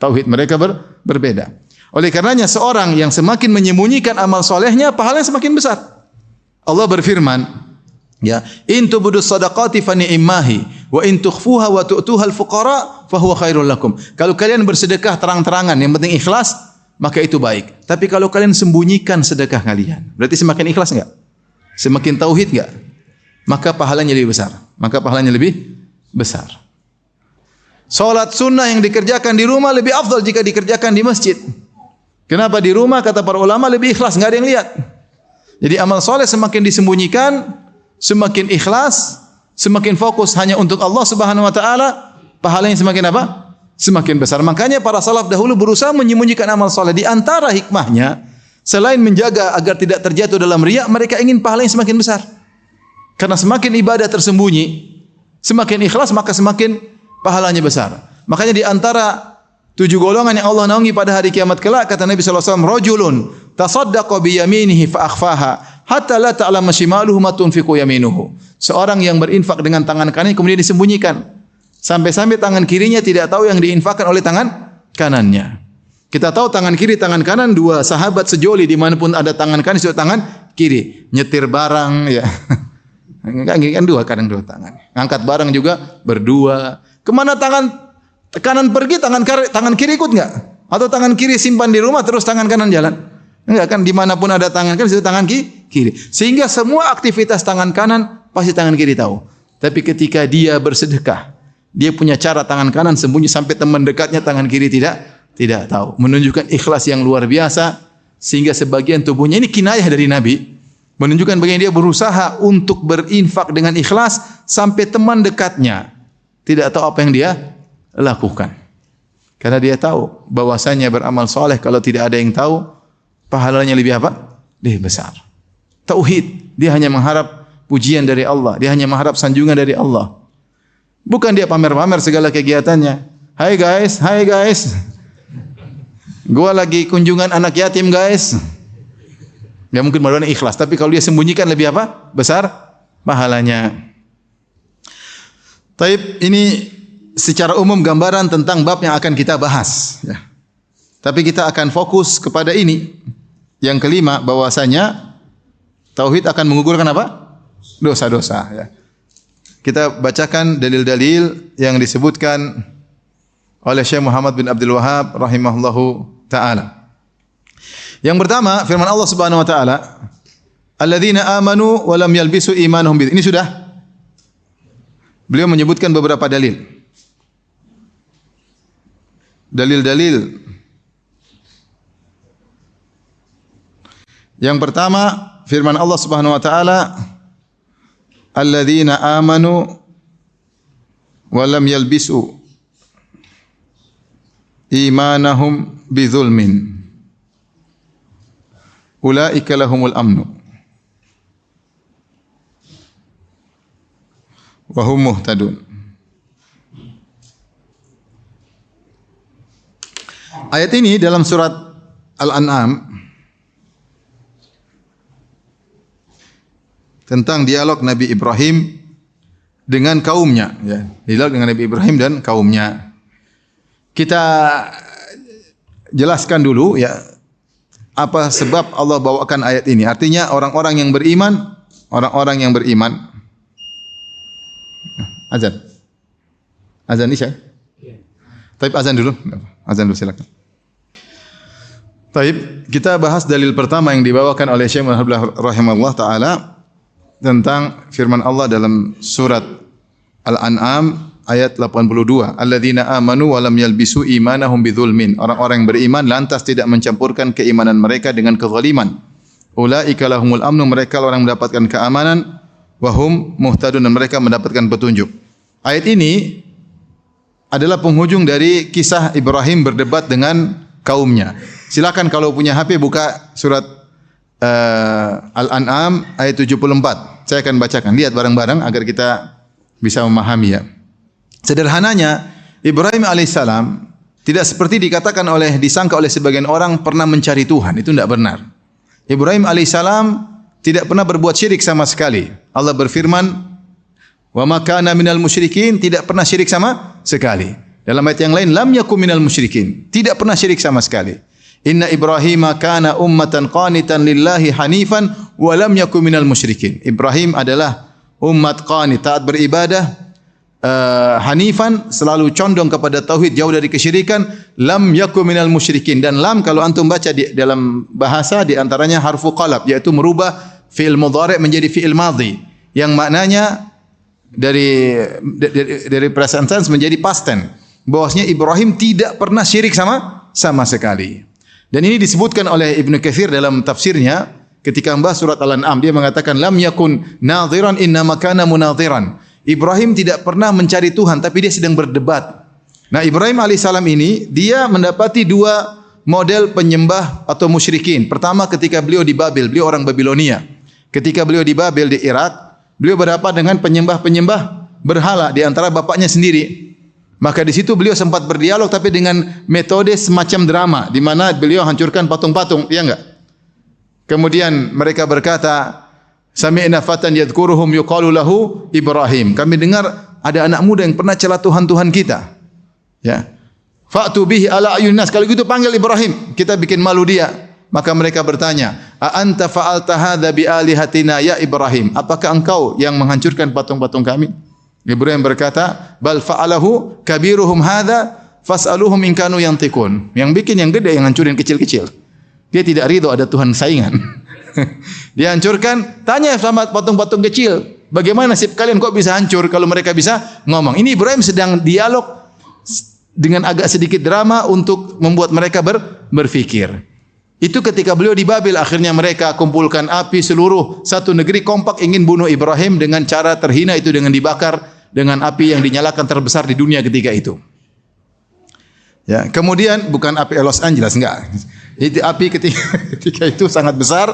Tauhid mereka berbeda. Oleh karenanya seorang yang semakin menyembunyikan amal solehnya, pahalanya semakin besar. Allah berfirman, ya, in tubudus sadaqati fa ni'mahi wa in tukhfuha wa tu'tuha al-fuqara fa huwa khairul lakum. Kalau kalian bersedekah terang-terangan, yang penting ikhlas, maka itu baik. Tapi kalau kalian sembunyikan sedekah kalian, berarti semakin ikhlas enggak? Semakin tauhid enggak? Maka pahalanya lebih besar. Salat sunnah yang dikerjakan di rumah lebih afdal jika dikerjakan di masjid. Kenapa di rumah? Kata para ulama lebih ikhlas, enggak ada yang lihat. Jadi amal soleh semakin disembunyikan, semakin ikhlas, semakin fokus hanya untuk Allah Subhanahu wa taala, pahalanya semakin apa? Semakin besar. Makanya para salaf dahulu berusaha menyembunyikan amal saleh. Di antara hikmahnya, selain menjaga agar tidak terjatuh dalam riya, mereka ingin pahala yang semakin besar. Karena semakin ibadah tersembunyi, semakin ikhlas, maka semakin pahalanya besar. Makanya di antara 7 golongan yang Allah naungi pada hari kiamat kelak, kata Nabi sallallahu alaihi wasallam, rajulun tasaddaqa bi yaminihi fa akhfaha hatta la ta'lama shimaluhu ma tunfiqu yaminuhu. Seorang yang berinfak dengan tangan kanannya kemudian disembunyikan, sampai-sampai tangan kirinya tidak tahu yang diinfakkan oleh tangan kanannya. Kita tahu tangan kiri, tangan kanan, dua sahabat sejoli dimanapun ada tangan kanan, itu tangan kiri. Nyetir barang, ya. Kan dua, kadang dua tangan. Angkat barang juga berdua. Kemana tangan kanan pergi, tangan kiri ikut enggak? Atau tangan kiri simpan di rumah, terus tangan kanan jalan? Enggak kan, dimanapun ada tangan kanan, itu tangan kiri. Sehingga semua aktivitas tangan kanan, pasti tangan kiri tahu. Tapi ketika dia bersedekah, dia punya cara tangan kanan sembunyi sampai teman dekatnya tangan kiri tidak tahu. Menunjukkan ikhlas yang luar biasa, sehingga sebagian tubuhnya, ini kinayah dari Nabi, menunjukkan bagaimana dia berusaha untuk berinfak dengan ikhlas, sampai teman dekatnya tidak tahu apa yang dia lakukan. Karena dia tahu bahwasanya beramal soleh kalau tidak ada yang tahu, pahalanya lebih apa? Lebih besar. Tauhid, dia hanya mengharap pujian dari Allah, dia hanya mengharap sanjungan dari Allah. Bukan dia pamer-pamer segala kegiatannya. Hai guys, gua lagi kunjungan anak yatim guys. Ya mungkin barusan ikhlas, tapi kalau dia sembunyikan lebih apa? Besar pahalanya. Taib, ini secara umum gambaran tentang bab yang akan kita bahas. Ya. Tapi kita akan fokus kepada ini. Yang kelima, bahwasanya tauhid akan menggugurkan apa? Dosa-dosa. Ya. Kita bacakan dalil-dalil yang disebutkan oleh Syekh Muhammad bin Abdul Wahhab rahimahullahu ta'ala. Yang pertama, firman Allah Subhanahu wa taala, "Alladzina amanu wa lam yalbisu imanuhum bil." Ini sudah. Beliau menyebutkan beberapa dalil. Dalil-dalil. Yang pertama, firman Allah Subhanahu wa taala, "Alladzina amanu wa lam yalbisu imanahum bidzulmin. Ulaika lahumul amnu wa hum muhtadun." Ayat ini dalam surat Al-An'am tentang dialog Nabi Ibrahim dengan kaumnya, ya. Dialog dengan Nabi Ibrahim dan kaumnya. Kita jelaskan dulu ya apa sebab Allah bawakan ayat ini. Artinya orang-orang yang beriman, azan. Azan Isya. Taib azan dulu. Azan dulu silakan. Taib, kita bahas dalil pertama yang dibawakan oleh Syekh Muhammad rahimahullah taala tentang firman Allah dalam surat Al-An'am ayat 82. Alladzina amanu wa lam yalbisu imanahum bidzulmin. Orang-orang yang beriman lantas tidak mencampurkan keimanan mereka dengan kezaliman. Ulaika lahumul amnu, mereka orang mendapatkan keamanan, wa hum muhtadun, dan mereka mendapatkan petunjuk. Ayat ini adalah penghujung dari kisah Ibrahim berdebat dengan kaumnya. Silakan kalau punya HP buka surat Al-An'am ayat 74. Saya akan bacakan. Lihat bareng-bareng agar kita bisa memahami ya. Sederhananya, Ibrahim alaihissalam tidak seperti disangka oleh sebagian orang pernah mencari Tuhan. Itu tidak benar. Ibrahim alaihissalam tidak pernah berbuat syirik sama sekali. Allah berfirman, "Wa ma kana minal musyrikin," tidak pernah syirik sama sekali. Dalam ayat yang lain, "Lam yakum minal musyrikin," tidak pernah syirik sama sekali. Inna Ibrahim kana ummatan qanitan lillahi hanifan wa lam yakum minal musyrikin. Ibrahim adalah umat qanit, taat beribadah, hanifan, selalu condong kepada tauhid, jauh dari kesyirikan. Lam yakum minal musyrikin, dan lam kalau antum baca di dalam bahasa di antaranya harfu qalab, yaitu merubah fi'il mudhari' menjadi fi'il madhi yang maknanya dari present tense menjadi past tense. Bahwasanya Ibrahim tidak pernah syirik sama sekali. Dan ini disebutkan oleh Ibnu Katsir dalam tafsirnya ketika membahas surat Al-An'am. Dia mengatakan lam yakun nadhiran innama kana munadhiran. Ibrahim tidak pernah mencari Tuhan, tapi dia sedang berdebat. Nah, Ibrahim alaihissalam ini dia mendapati dua model penyembah atau musyrikin. Pertama ketika beliau di Babel, beliau orang Babilonia. Ketika beliau di Babel di Irak, beliau berhadapan dengan penyembah-penyembah berhala di antara bapaknya sendiri. Maka di situ beliau sempat berdialog tapi dengan metode semacam drama di mana beliau hancurkan patung-patung, ya enggak? Kemudian mereka berkata, "Sami'na fatan yadhkuruhum yuqalu lahu Ibrahim." Kami dengar ada anak muda yang pernah celah Tuhan-Tuhan kita. Ya. Fa'tu bihi ala ayunin nas. Kalau gitu panggil Ibrahim, kita bikin malu dia. Maka mereka bertanya, "A anta fa'alta hadza bi alihatina ya Ibrahim?" Apakah engkau yang menghancurkan patung-patung kami? Ibrahim berkata, "Bal fa'alahu kabiruhum hadza fas'aluhum in kanu yantiqun." Yang bikin yang gede, yang hancurin kecil-kecil. Dia tidak ridho ada Tuhan saingan. Dia hancurkan, tanya sama patung-patung kecil, bagaimana nasib kalian kok bisa hancur kalau mereka bisa ngomong. Ini Ibrahim sedang dialog dengan agak sedikit drama untuk membuat mereka berpikir. Itu ketika beliau di Babel, akhirnya mereka kumpulkan api, seluruh satu negeri kompak ingin bunuh Ibrahim dengan cara terhina, itu dengan dibakar dengan api yang dinyalakan terbesar di dunia ketika itu. Ya, kemudian bukan api Los Angeles, enggak. Itu api ketika itu sangat besar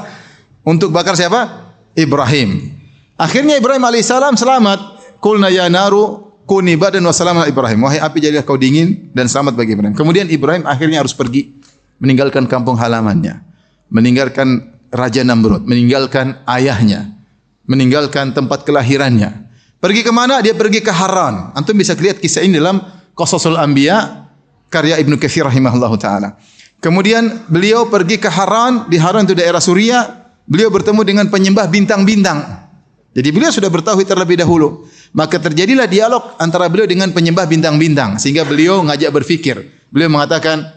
untuk bakar siapa? Ibrahim. Akhirnya Ibrahim alaihissalam selamat. Qulna ya naru kuni badan wa salaman Ibrahim. Wahai api, jadilah kau dingin dan selamat bagi Ibrahim. Kemudian Ibrahim akhirnya harus pergi, meninggalkan kampung halamannya, meninggalkan Raja Namrud, meninggalkan ayahnya, meninggalkan tempat kelahirannya. Pergi ke mana? Dia pergi ke Haran. Antum bisa lihat kisah ini dalam Qasasul Anbiya karya Ibnu Katsir rahimahullahu taala. Kemudian beliau pergi ke Haran, di Haran itu daerah Suria, beliau bertemu dengan penyembah bintang-bintang. Jadi beliau sudah bertauhid terlebih dahulu. Maka terjadilah dialog antara beliau dengan penyembah bintang-bintang sehingga beliau ngajak berfikir. Beliau mengatakan,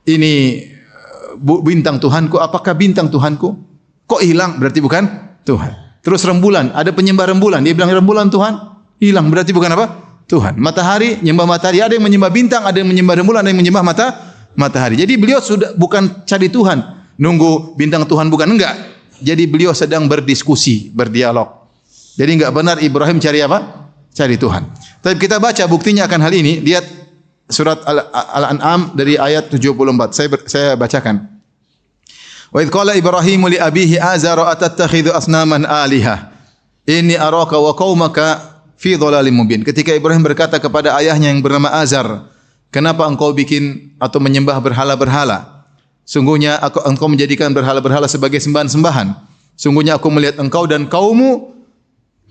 "Ini bintang Tuhanku, apakah bintang Tuhanku? Kok hilang? Berarti bukan Tuhan." Terus rembulan, ada penyembah rembulan, dia bilang rembulan Tuhan, hilang berarti bukan apa? Tuhan. Matahari, menyembah matahari, ada yang menyembah bintang, ada yang menyembah rembulan, ada yang menyembah matahari. Jadi beliau sudah bukan cari Tuhan, nunggu bintang Tuhan, bukan, enggak. Jadi beliau sedang berdiskusi, berdialog. Jadi enggak benar Ibrahim cari apa? Cari Tuhan. Tapi kita baca buktinya akan hal ini. Lihat surat Al-An'am dari ayat 74. Saya bacakan. Wa idh qala Ibrahimu li abihi azara atattakhidhu asnaman aliha inni araka wa qaumaka fi dhalalim mubin. Ketika Ibrahim berkata kepada ayahnya yang bernama Azar, "Kenapa engkau bikin atau menyembah berhala-berhala? Sungguhnya engkau menjadikan berhala-berhala sebagai sembahan-sembahan. Sungguhnya aku melihat engkau dan kaummu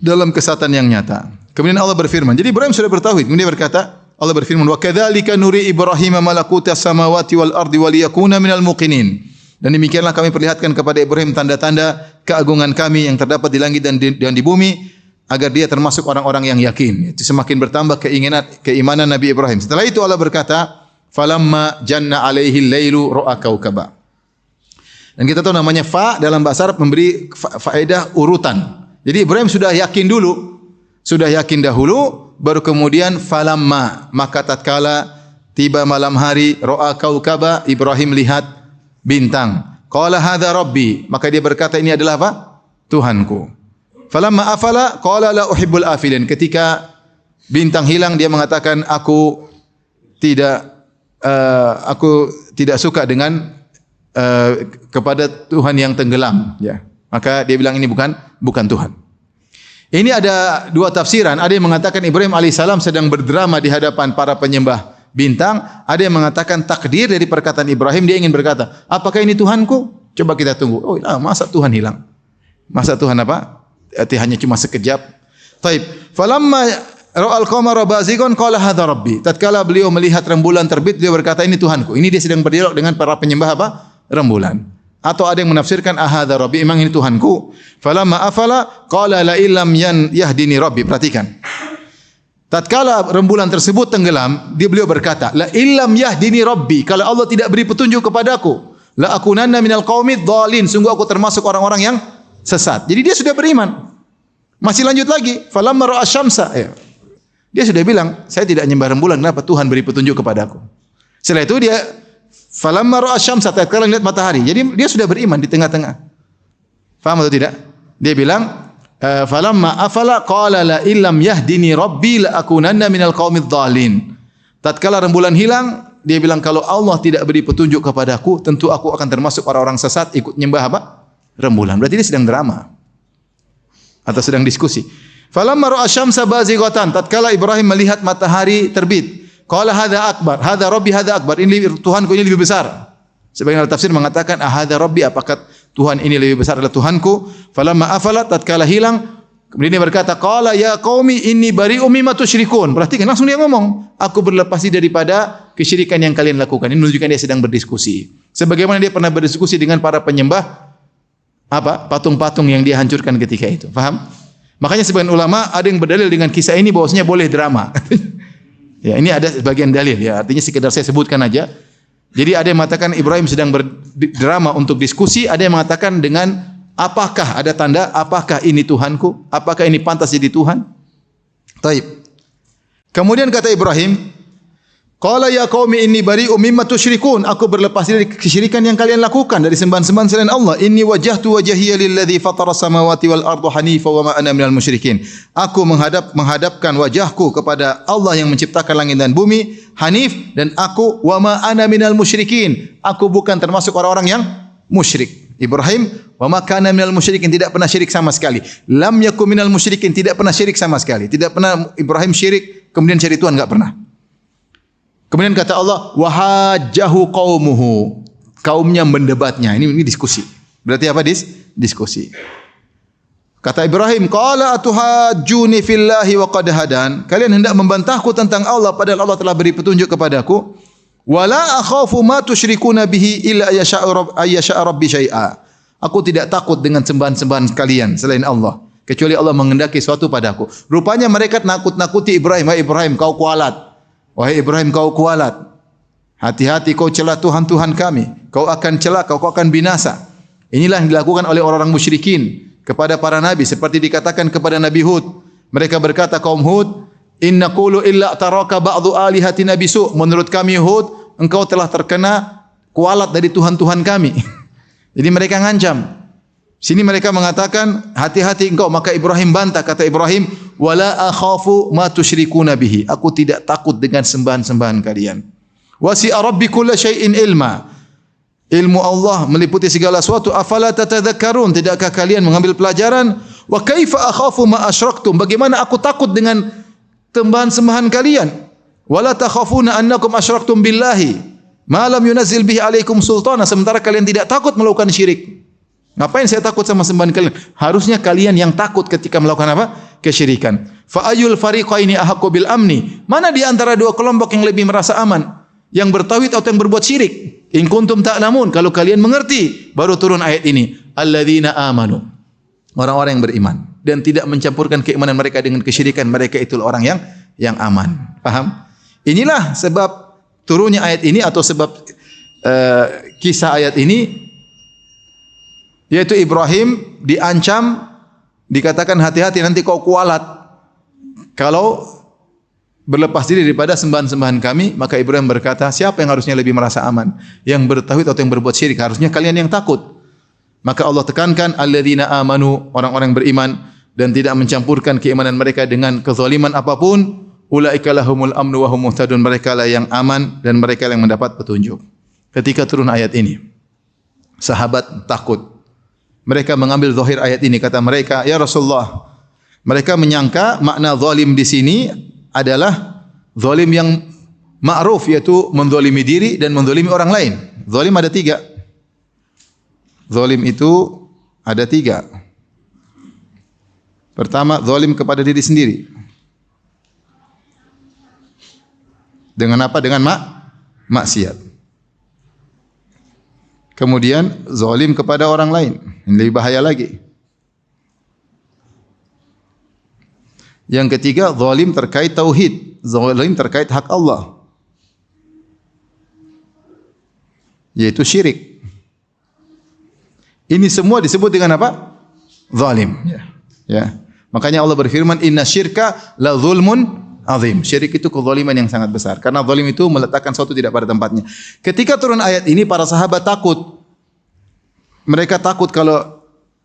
dalam kesesatan yang nyata." Kemudian Allah berfirman. Jadi Ibrahim sudah bertauhid. Kemudian dia berkata, Allah berfirman, "Wa kadzalika nuri Ibrahim malakutas samawati wal ardi wa liyakuna minal muqinin." Dan demikianlah kami perlihatkan kepada Ibrahim tanda-tanda keagungan kami yang terdapat di langit dan di bumi agar dia termasuk orang-orang yang yakin. Itu semakin bertambah keimanan Nabi Ibrahim. Setelah itu Allah berkata, "Falamma janna alaihi lailu ra'a kaukaba." Dan kita tahu namanya fa dalam bahasa Arab memberi faedah urutan. Jadi Ibrahim sudah yakin dahulu, baru kemudian falamma, maka tatkala tiba malam hari, ra'a kaukaba, Ibrahim lihat bintang. Qala hadza rabbi, maka dia berkata ini adalah apa? Tuhanku. Falamma afala qala la uhibbul afilin. Ketika bintang hilang dia mengatakan aku tidak suka dengan kepada Tuhan yang tenggelam, ya. Maka dia bilang ini bukan Tuhan. Ini ada dua tafsiran. Ada yang mengatakan Ibrahim alaihissalam sedang berdrama di hadapan para penyembah bintang. Ada yang mengatakan takdir dari perkataan Ibrahim. Dia ingin berkata, apakah ini Tuhanku? Coba kita tunggu. Oh, masa Tuhan hilang? Masa Tuhan apa? Hanya cuma sekejap. Taib. Falamma ra'al qamara bazighun qala hadza rabbi. Tatkala beliau melihat rembulan terbit, beliau berkata ini Tuhanku. Ini dia sedang berdialog dengan para penyembah apa? Rembulan. Atau ada yang menafsirkan ahadza rabbi, memang ini Tuhanku. Falamma afala qala la illam yahdini rabbi. Perhatikan. Tatkala rembulan tersebut tenggelam, beliau berkata, la illam yahdini rabbi, kalau Allah tidak beri petunjuk kepadaku, la akunanna minal qaumid dhalin, sungguh aku termasuk orang-orang yang sesat. Jadi dia sudah beriman. Masih lanjut lagi, falamma ra'a syamsa. Dia sudah bilang, saya tidak nyembah rembulan, kenapa Tuhan beri petunjuk kepadaku? Setelah itu dia falamma ra'a syamsa, tatkala lihat matahari. Jadi dia sudah beriman di tengah-tengah. Faham atau tidak? Dia bilang, falamma afala qala la illam yahdini rabbi la akunanna minal qaumidh dhalin. Tatkala rembulan hilang, dia bilang kalau Allah tidak beri petunjuk kepadaku, tentu aku akan termasuk orang-orang sesat ikut nyembah apa? Rembulan. Berarti dia sedang drama atau sedang diskusi. Falamma ra'a syamsa bazighatan, tatkala Ibrahim melihat matahari terbit, qala hadza akbar, hadza rabbi hadza akbar, ini Tuhanku, ini lebih besar. Sebagian al tafsir mengatakan hadza rabbi, apakah Tuhan ini lebih besar adalah Tuhanku. Falamma afala, tatkala hilang, kemudian dia berkata, qala ya qaumi inni bari'um mimma tusyrikun. Perhatikan, langsung dia ngomong, aku berlepas diri daripada kesyirikan yang kalian lakukan. Ini menunjukkan dia sedang berdiskusi. Sebagaimana dia pernah berdiskusi dengan para penyembah apa? Patung-patung yang dia hancurkan ketika itu. Faham? Makanya sebagian ulama ada yang berdalil dengan kisah ini bahwasanya boleh drama. Ya, ini ada sebagian dalil ya. Artinya sekedar saya sebutkan aja. Jadi ada yang mengatakan Ibrahim sedang berdrama untuk diskusi, ada yang mengatakan dengan apakah ada tanda, apakah ini Tuhanku? Apakah ini pantas jadi Tuhan? Taib. Kemudian kata Ibrahim, qala ya qaumi inni bari'um mimma tusyrikun. Aku berlepas diri dari kesyirikan yang kalian lakukan, dari sembahan-sembahan selain Allah. Inni wajjahtu wajhiya lilladzi fatara samawati wal arda hanifa wa ma ana minal musyrikin. Aku menghadapkan wajahku kepada Allah yang menciptakan langit dan bumi, hanif, dan aku wa ma ana minal musyrikin. Aku bukan termasuk orang-orang yang musyrik. Ibrahim wa ma kana minal musyrikin, tidak pernah syirik sama sekali. Lam yakun minal musyrikin, tidak pernah syirik sama sekali. Tidak pernah Ibrahim syirik kemudian cari Tuhan, enggak pernah. Kemudian kata Allah, wahajjahu qaumuhu. Kaumnya mendebatnya. Ini diskusi. Berarti apa diskusi. Kata Ibrahim, qala atuhajjuni fillahi wa qad hadan. Kalian hendak membantahku tentang Allah padahal Allah telah beri petunjuk kepadaku. Wala akhafu ma tusyrikuna bihi illa ayyasha rabbi syai'a. Aku tidak takut dengan sembahan-sembahan kalian selain Allah, kecuali Allah mengendaki sesuatu padaku. Rupanya mereka nakut-nakuti Ibrahim, "Wahai Ibrahim, kau kualat. Wahai Ibrahim, kau kualat. Hati-hati kau celah Tuhan-Tuhan kami. Kau akan celaka, kau akan binasa." Inilah yang dilakukan oleh orang-orang musyrikin kepada para nabi, seperti dikatakan kepada Nabi Hud. Mereka berkata, kaum Hud, "Inna qulu illa taraka ba'du alihatina bisu." Menurut kami Hud, engkau telah terkena kualat dari Tuhan-Tuhan kami. Jadi mereka ngancam. Sini mereka mengatakan, hati-hati engkau. Maka Ibrahim bantah, kata Ibrahim, wala akhafu ma tusyrikuna bihi. Aku tidak takut dengan sembahan-sembahan kalian. Wasi'a rabbi kulla syai'in ilma. Ilmu Allah meliputi segala sesuatu. Afala tatadzakkarun? Tidakkah kalian mengambil pelajaran? Wa kaifa akhafu ma asyraktum? Bagaimana aku takut dengan sembahan-sembahan kalian? Wala takhafuna annakum asyraktum billahi ma lam yunazzil bihi alaikum sultana. Sementara kalian tidak takut melakukan syirik. Ngapain saya takut sama sembahan kalian? Harusnya kalian yang takut ketika melakukan apa? Kesyirikan. Fa ayyul fariqaini ahaqqu bil amni? Mana di antara dua kelompok yang lebih merasa aman? Yang bertauhid atau yang berbuat syirik? In kuntum ta'lamun, kalau kalian mengerti, baru turun ayat ini. Alladzina amanu. Orang-orang yang beriman dan tidak mencampurkan keimanan mereka dengan kesyirikan, mereka itu orang yang aman. Paham? Inilah sebab turunnya ayat ini atau sebab kisah ayat ini, yaitu Ibrahim diancam, dikatakan hati-hati nanti kau kualat kalau berlepas diri daripada sembahan-sembahan kami. Maka Ibrahim berkata, siapa yang harusnya lebih merasa aman? Yang bertauhid atau yang berbuat syirik? Harusnya kalian yang takut. Maka Allah tekankan, alladzina amanu, orang-orang beriman dan tidak mencampurkan keimanan mereka dengan kezaliman apapun. Ulaika lahumul amnu wa hum muhtadun. Mereka lah yang aman dan mereka yang mendapat petunjuk. Ketika turun ayat ini, sahabat takut. Mereka mengambil zahir ayat ini, kata mereka, ya Rasulullah, mereka menyangka makna zalim di sini adalah zalim yang ma'ruf, yaitu menzalimi diri dan menzalimi orang lain. Zalim ada tiga. Zalim itu ada tiga. Pertama, zalim kepada diri sendiri. Dengan apa? Dengan maksiat. Kemudian zalim kepada orang lain. Ini lebih bahaya lagi. Yang ketiga, zalim terkait tauhid, zalim terkait hak Allah, yaitu syirik. Ini semua disebut dengan apa? Zalim. Ya. Makanya Allah berfirman, inna syirka la zulmun azim. Syirik itu kezaliman yang sangat besar. Karena zalim itu meletakkan sesuatu tidak pada tempatnya. Ketika turun ayat ini, para sahabat takut. Mereka takut kalau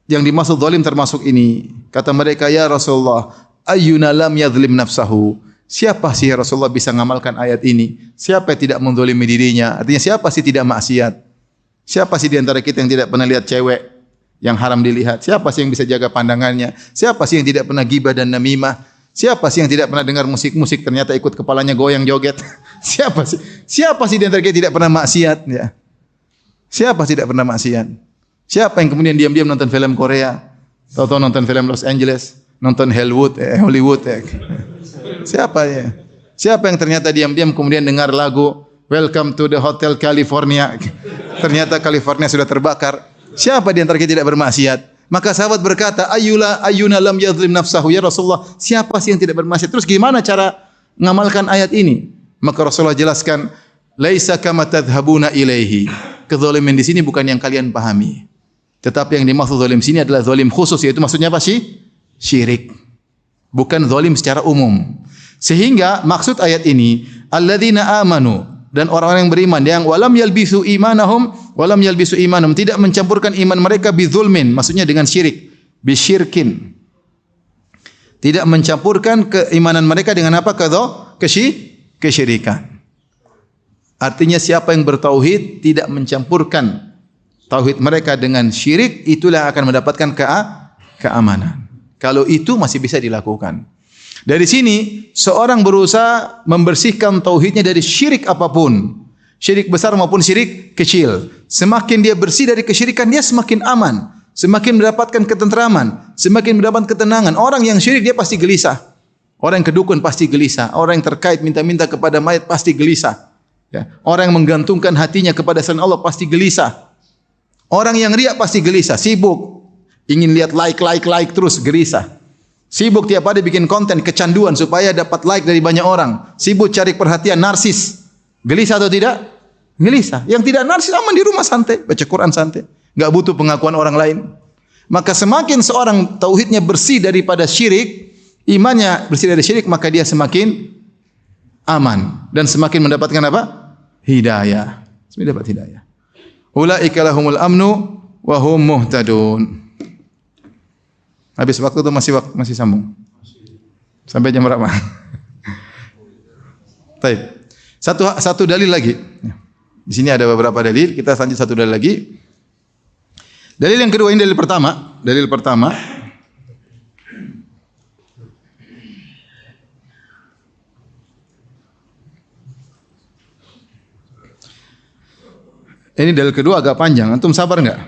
yang dimaksud zalim termasuk ini. Kata mereka, ya Rasulullah, ayyuna lam yadhlim nafsahu. Siapa sih ya Rasulullah bisa ngamalkan ayat ini? Siapa yang tidak menzalimi dirinya? Artinya siapa sih tidak maksiat? Siapa sih di antara kita yang tidak pernah lihat cewek yang haram dilihat? Siapa sih yang bisa jaga pandangannya? Siapa sih yang tidak pernah ghibah dan namimah? Siapa sih yang tidak pernah dengar musik-musik ternyata ikut kepalanya goyang joget? Siapa sih? Siapa sih di antara kita tidak pernah maksiat? Ya. Siapa sih tidak pernah maksiat? Siapa yang kemudian diam-diam nonton film Korea? Atau nonton film Los Angeles? Nonton Hollywood? Ya. Siapa ya? Siapa yang ternyata diam-diam kemudian dengar lagu Welcome to the Hotel California? Ternyata California sudah terbakar. Siapa di antara kita tidak bermaksiat? Maka sahabat berkata, ayyuna lam yadhlim nafsahu ya Rasulullah. Siapa sih yang tidak bermaksiat? Terus gimana cara ngamalkan ayat ini? Maka Rasulullah jelaskan, laisa kama tadhhabuna ilaihi. Kezaliman di sini bukan yang kalian pahami. Tetapi yang dimaksud zalim sini adalah zalim khusus, yaitu maksudnya apa sih? Syirik. Bukan zalim secara umum. Sehingga maksud ayat ini, alladzina amanu, dan orang-orang yang beriman yang walam yalbisu imanahum tidak mencampurkan iman mereka bizulmin, maksudnya dengan syirik, bisyirkin. Tidak mencampurkan keimanan mereka dengan apa? Kesyirikan. Artinya siapa yang bertauhid tidak mencampurkan tauhid mereka dengan syirik, itulah yang akan mendapatkan keamanan. Kalau itu masih bisa dilakukan. Dari sini seorang berusaha membersihkan tauhidnya dari syirik apapun, syirik besar maupun syirik kecil. Semakin dia bersih dari kesyirikan, dia semakin aman, semakin mendapatkan ketentraman, semakin mendapat ketenangan. Orang yang syirik dia pasti gelisah. Orang yang kedukun pasti gelisah. Orang yang terkait minta-minta kepada mayat pasti gelisah. Ya. Orang yang menggantungkan hatinya kepada selain Allah pasti gelisah. Orang yang riak pasti gelisah, sibuk, ingin lihat like terus gelisah. Sibuk tiap hari bikin konten, kecanduan supaya dapat like dari banyak orang. Sibuk cari perhatian, narsis. Gelisah atau tidak? Gelisah. Yang tidak narsis aman di rumah santai, baca Quran santai. Enggak butuh pengakuan orang lain. Maka semakin seorang tauhidnya bersih daripada syirik, imannya bersih dari syirik, maka dia semakin aman dan semakin mendapatkan apa? Hidayah. Semakin dapat hidayah. Ulaika lahumul amnu wa hum muhtadun. Habis waktu itu masih sambung. Sampai jam berapa? Baik. Satu dalil lagi. Di sini ada beberapa dalil, kita lanjut satu dalil lagi. Dalil yang kedua ini dalil pertama. Dalil pertama. Ini dalil kedua agak panjang. Antum sabar enggak?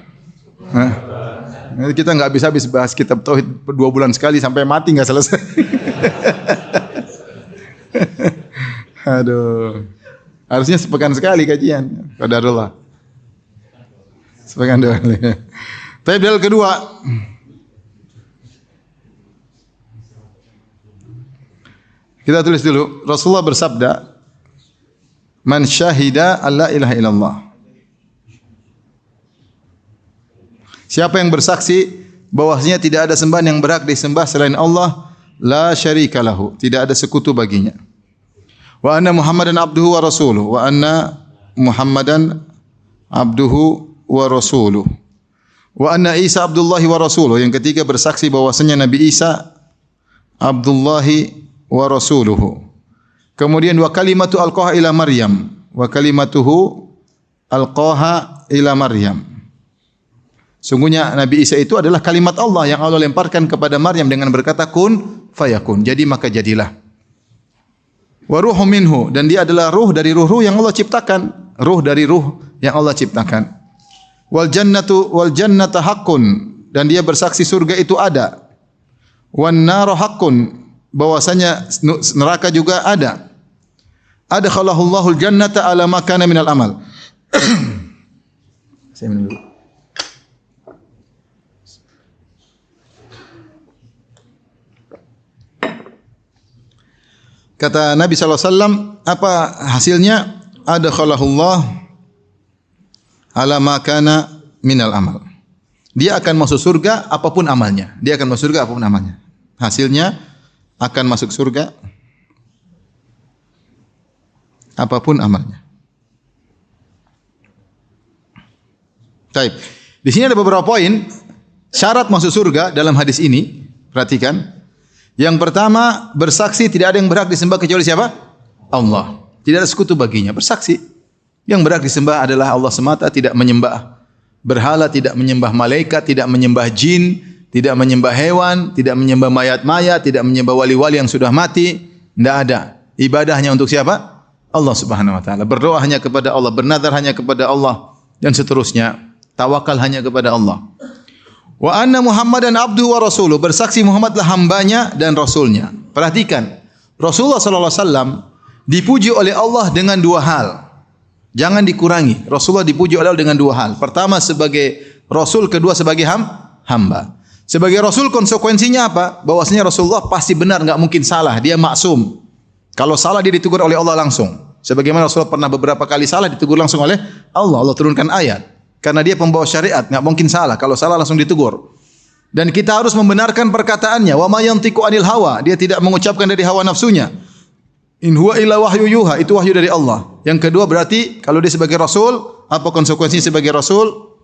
Kita nggak bisa habis bahas kitab tauhid 2 bulan sekali sampai mati nggak selesai. Aduh, harusnya sepekan sekali kajian. Qadarullah. Sepekan doang. Tapi dalil kedua, kita tulis dulu. Rasulullah bersabda, "Man syahida alla ilaha illallah." Siapa yang bersaksi bahwasanya tidak ada sembahan yang berhak disembah selain Allah, la syarika lahu, tidak ada sekutu baginya. Wa anna Muhammadan abduhu wa rasuluhu, wa anna Muhammadan abduhu wa rasuluhu. Wa anna Isa abdullahi wa rasuluhu. Yang ketiga bersaksi bahwasanya Nabi Isa abdullahi wa rasuluhu. Kemudian wa kalimatu alqaha ila Maryam, wa kalimatuhu alqaha ila Maryam. Sungguhnya Nabi Isa itu adalah kalimat Allah yang Allah lemparkan kepada Maryam dengan berkata kun fayakun. Jadi maka jadilah. Wa ruhum minhu, dan dia adalah ruh dari ruh-ruh yang Allah ciptakan, ruh dari ruh yang Allah ciptakan. Wal jannatu haqqun, dan dia bersaksi surga itu ada. Wan naru haqqun, bahwasanya neraka juga ada. Adkhalahu Allahul jannata ala ma kana minal amal. Saya minum dulu. Kata Nabi SAW, apa hasilnya? Adkhalahullah ala ma kana minal amal. Dia akan masuk surga apapun amalnya. Dia akan masuk surga apapun amalnya. Hasilnya akan masuk surga apapun amalnya. Baik. Di sini ada beberapa poin syarat masuk surga dalam hadis ini, perhatikan. Yang pertama, bersaksi tidak ada yang berhak disembah kecuali siapa? Allah. Tidak ada sekutu baginya. Bersaksi. Yang berhak disembah adalah Allah semata, tidak menyembah berhala, tidak menyembah malaikat, tidak menyembah jin, tidak menyembah hewan, tidak menyembah mayat-mayat, tidak menyembah wali-wali yang sudah mati. Tidak ada. Ibadahnya untuk siapa? Allah Subhanahu wa taala. Berdoa hanya kepada Allah, bernadar hanya kepada Allah dan seterusnya. Tawakal hanya kepada Allah. Wa anna Muhammadan abduhu wa rasuluh, bersaksi Muhammadlah hambanya dan rasulnya. Perhatikan, Rasulullah sallallahu alaihi wasallam dipuji oleh Allah dengan dua hal. Jangan dikurangi. Rasulullah dipuji oleh Allah dengan dua hal. Pertama sebagai rasul, kedua sebagai hamba. Sebagai rasul konsekuensinya apa? Bahwasanya Rasulullah pasti benar, enggak mungkin salah. Dia maksum. Kalau salah dia ditegur oleh Allah langsung. Sebagaimana Rasulullah pernah beberapa kali salah ditegur langsung oleh Allah. Allah turunkan ayat. Karena dia pembawa syariat, enggak mungkin salah. Kalau salah langsung ditegur. Dan kita harus membenarkan perkataannya. Wa ma yantiqu anil hawa. Dia tidak mengucapkan dari hawa nafsunya. In huwa illa wahyu yuha. Itu wahyu dari Allah. Yang kedua berarti kalau dia sebagai rasul, apa konsekuensinya sebagai rasul?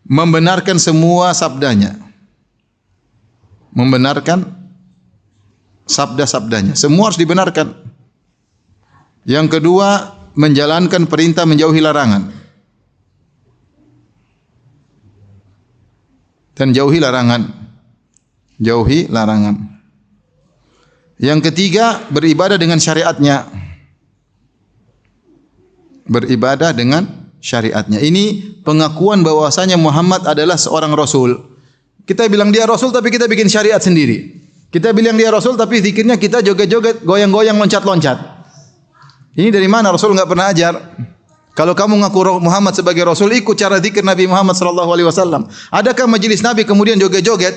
Membenarkan semua sabdanya. Membenarkan sabda-sabdanya. Semua harus dibenarkan. Yang kedua, menjalankan perintah menjauhi larangan. Dan jauhi larangan. Jauhi larangan. Yang ketiga, beribadah dengan syariatnya. Beribadah dengan syariatnya. Ini pengakuan bahwasanya Muhammad adalah seorang rasul. Kita bilang dia rasul tapi kita bikin syariat sendiri. Kita bilang dia rasul tapi zikirnya kita joget-joget, goyang-goyang, loncat-loncat. Ini dari mana? Rasul enggak pernah ajar. Kalau kamu ngaku Muhammad sebagai rasul, ikut cara zikir Nabi Muhammad sallallahu alaihi wasallam. Adakah majelis Nabi kemudian joget-joget?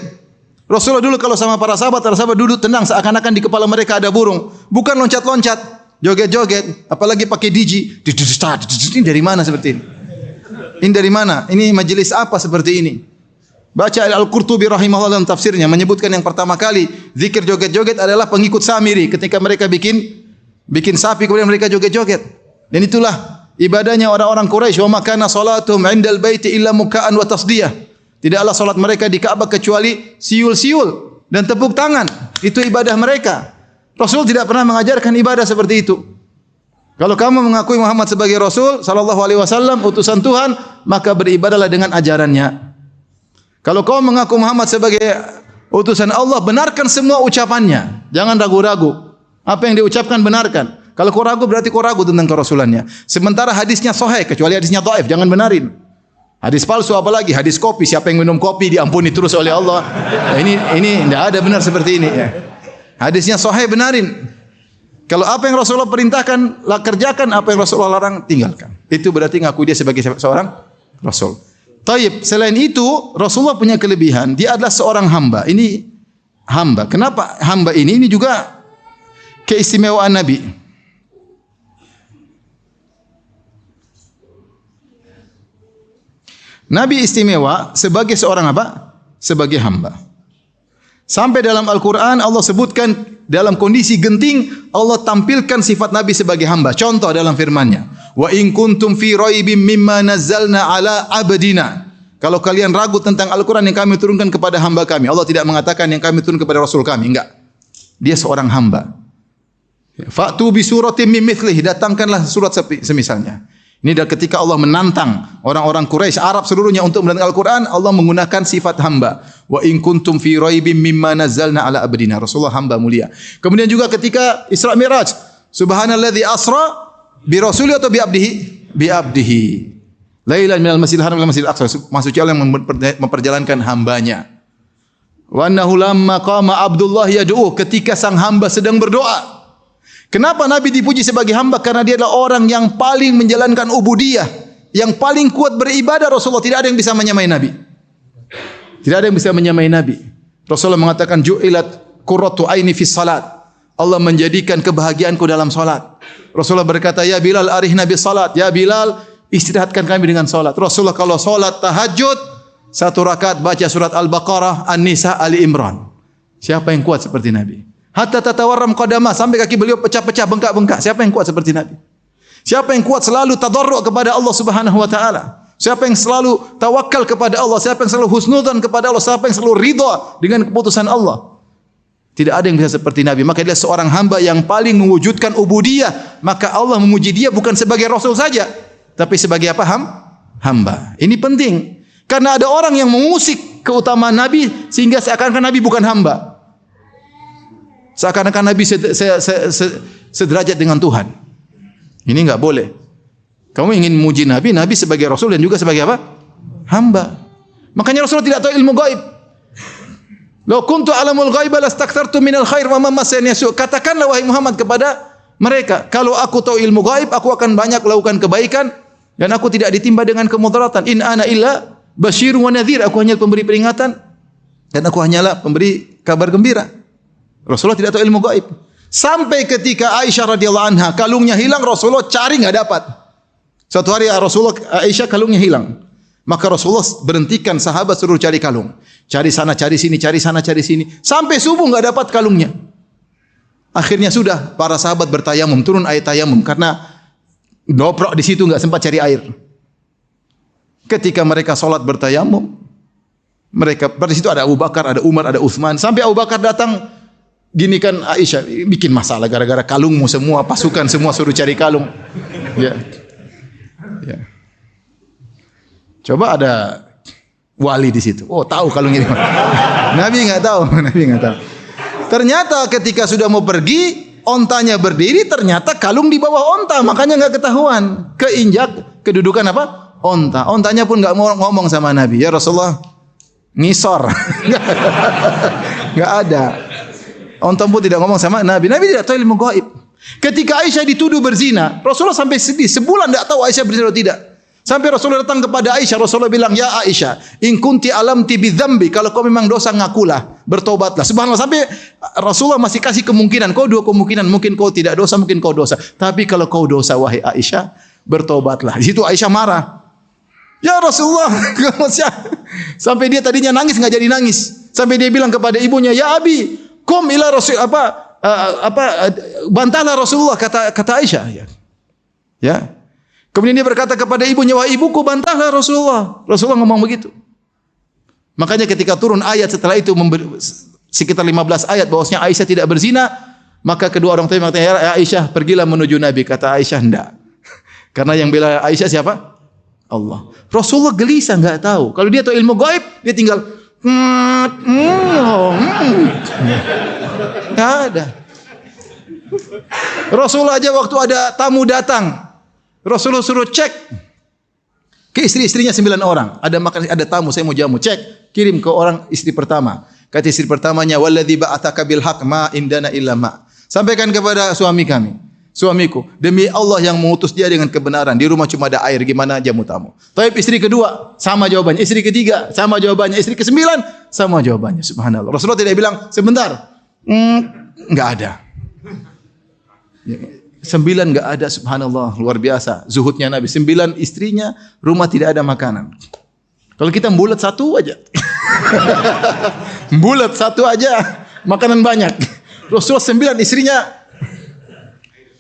Rasulullah dulu kalau sama para sahabat duduk tenang seakan-akan di kepala mereka ada burung. Bukan loncat-loncat, joget-joget, apalagi pakai DJ. Ini dari mana seperti ini? Ini dari mana? Ini majelis apa seperti ini? Baca Al-Qurtubi rahimahullah dalam tafsirnya menyebutkan yang pertama kali zikir joget-joget adalah pengikut Samiri ketika mereka bikin sapi kemudian mereka joget-joget. Dan itulah ibadahnya orang-orang Quraisy. Wa makana salatuhum 'indal baiti illa muka'an wa tasdiyah. Tidaklah salat mereka di Ka'bah kecuali siul-siul dan tepuk tangan. Itu ibadah mereka. Rasul tidak pernah mengajarkan ibadah seperti itu. Kalau kamu mengakui Muhammad sebagai Rasul sallallahu alaihi wasallam utusan Tuhan, maka beribadahlah dengan ajarannya. Kalau kau mengaku Muhammad sebagai utusan Allah, benarkan semua ucapannya. Jangan ragu-ragu. Apa yang diucapkan benarkan. Kalau kau ragu berarti kau ragu tentang kerasulannya. Sementara hadisnya sahih kecuali hadisnya dhaif, jangan benarin. Hadis palsu apalagi hadis kopi, siapa yang minum kopi diampuni terus oleh Allah. Nah, ini tidak ada benar seperti ini ya. Hadisnya sahih benarin. Kalau apa yang Rasulullah perintahkan kerjakan, apa yang Rasulullah larang tinggalkan. Itu berarti ngaku dia sebagai seorang rasul. Taib, selain itu Rasulullah punya kelebihan, dia adalah seorang hamba. Ini hamba. Kenapa hamba ini? Ini juga keistimewaan Nabi. Nabi istimewa sebagai seorang apa? Sebagai hamba. Sampai dalam Al-Quran Allah sebutkan dalam kondisi genting Allah tampilkan sifat Nabi sebagai hamba. Contoh dalam firman-Nya, wa in kuntum fi raibim mimma nazzalna ala abdina. Kalau kalian ragu tentang Al-Quran yang kami turunkan kepada hamba kami, Allah tidak mengatakan yang kami turunkan kepada Rasul kami, enggak. Dia seorang hamba. Fa'tu bi suratin min mithlihi, datangkanlah surat semisalnya. Ini adalah ketika Allah menantang orang-orang Quraisy, Arab seluruhnya untuk mendatangkan Al-Quran, Allah menggunakan sifat hamba. Wa in kuntum fi raibim mimma nazzalna ala abdina. Rasulullah hamba mulia. Kemudian juga ketika Isra Mi'raj, subhanalladzi asra bi rasuli atau bi abdihi? Bi abdihi. Lailan minal masjidil haram ila masjidil aqsa. Maksudnya Allah yang memperjalankan hambanya. Wa annahu lamma qama Abdullah yad'u, ketika sang hamba sedang berdoa. Kenapa Nabi dipuji sebagai hamba? Karena dia adalah orang yang paling menjalankan ubudiyah, yang paling kuat beribadah. Rasulullah tidak ada yang bisa menyamai Nabi. Tidak ada yang bisa menyamai Nabi. Rasulullah mengatakan ju'ilat qurratu aini fis salat. Allah menjadikan kebahagiaanku dalam salat. Rasulullah berkata, ya Bilal arihna bis salat. Ya Bilal, istirahatkan kami dengan salat. Rasulullah kalau salat tahajud, satu rakaat baca surat Al-Baqarah, An-Nisa, Ali Imran. Siapa yang kuat seperti Nabi? Hatta tatawarram qadamah, sampai kaki beliau pecah-pecah, bengkak-bengkak. Siapa yang kuat seperti Nabi? Siapa yang kuat selalu tadarru' kepada Allah Subhanahu wa taala? Siapa yang selalu tawakal kepada Allah, siapa yang selalu husnudzan kepada Allah, siapa yang selalu ridha dengan keputusan Allah. Tidak ada yang bisa seperti Nabi. Maka dia seorang hamba yang paling mewujudkan ubudiyah. Maka Allah memuji dia bukan sebagai Rasul saja, tapi sebagai apa? Hamba. Ini penting. Karena ada orang yang mengusik keutamaan Nabi sehingga seakan-akan Nabi bukan hamba. Seakan-akan Nabi sederajat dengan Tuhan. Ini enggak boleh. Kamu ingin memuji Nabi, Nabi sebagai Rasul dan juga sebagai apa? Hamba. Makanya Rasulullah tidak tahu ilmu gaib. Lau kuntu alamul ghaiba lastakthartu minal khair wa ma massani yasu. Katakanlah wahai Muhammad kepada mereka, kalau aku tahu ilmu gaib, aku akan banyak lakukan kebaikan dan aku tidak ditimpa dengan kemudaratan. In ana illa basyirun wa nadhir. Aku hanya pemberi peringatan dan aku hanyalah pemberi kabar gembira. Rasulullah tidak tahu ilmu gaib. Sampai ketika Aisyah radhiyallahu anha kalungnya hilang, Rasulullah cari enggak dapat. Suatu hari Rasulullah Aisyah kalungnya hilang. Maka Rasulullah berhentikan sahabat suruh cari kalung. Cari sana, cari sini, cari sana, cari sini. Sampai subuh enggak dapat kalungnya. Akhirnya sudah para sahabat bertayamum, turun ayat tayamum karena doprok di situ enggak sempat cari air. Ketika mereka salat bertayamum, mereka pada situ ada Abu Bakar, ada Umar, ada Utsman. Sampai Abu Bakar datang, gini kan Aisyah bikin masalah gara-gara kalungmu semua, pasukan semua suruh cari kalung. Ya. Ya. Coba ada wali di situ. Oh, tahu kalung ini. Nabi enggak tahu, Nabi enggak tahu. Ternyata ketika sudah mau pergi, ontanya berdiri, ternyata kalung di bawah onta, makanya enggak ketahuan. Keinjak kedudukan apa? Onta. Ontanya pun enggak mau ngomong sama Nabi. Ya Rasulullah, ngisor. Enggak ada. Onta pun tidak ngomong sama Nabi. Nabi tidak tahu ilmu gaib. Ketika Aisyah dituduh berzina, Rasulullah sampai sedih. Sebulan tidak tahu Aisyah berzina atau tidak. Sampai Rasulullah datang kepada Aisyah, Rasulullah bilang, "Ya Aisyah, in kunti alamti bidzambi, kalau kau memang dosa ngakulah, bertobatlah." Subhanallah, sampai Rasulullah masih kasih kemungkinan, kau dua kemungkinan, mungkin kau tidak dosa, mungkin kau dosa. Tapi kalau kau dosa wahai Aisyah, bertobatlah. Di situ Aisyah marah. Ya Rasulullah, sampai dia tadinya nangis enggak jadi nangis. Sampai dia bilang kepada ibunya, "Ya Abi, kum ila Rasul bantahlah Rasulullah," kata Aisyah, ya. Kemudian dia berkata kepada ibunya, "Wahai ibuku, bantahlah Rasulullah." Rasulullah ngomong begitu. Makanya ketika turun ayat setelah itu sekitar 15 ayat bahwasanya Aisyah tidak berzina, maka kedua orang tua mengatakan, "Ya Aisyah, pergilah menuju Nabi." Kata Aisyah, "Enggak." Karena yang bela Aisyah siapa? Allah. Rasulullah gelisah, enggak tahu. Kalau dia tahu ilmu gaib, dia tinggal enggak ada. Rasulullah aja waktu ada tamu datang, Rasulullah suruh cek ke istri-istrinya 9 orang. Ada makan, ada tamu, saya mau jamu. Cek, kirim ke orang istri pertama. Kata istri pertamanya, "Walladzi ba'atsaka bil haqq ma indana illa ma." Sampaikan kepada suami kami, suamiku, demi Allah yang mengutus dia dengan kebenaran, di rumah cuma ada air, gimana jamu tamu. Taib istri kedua, sama jawabannya. Istri ketiga, sama jawabannya. Istri ke-9, sama jawabannya. Subhanallah. Rasulullah tidak bilang, "Sebentar." Enggak ada. 9 enggak ada, subhanallah, luar biasa zuhudnya Nabi. 9 istrinya, rumah tidak ada makanan. Kalau kita bulat satu aja. Bulat satu aja, makanan banyak. Rasulullah 9 istrinya.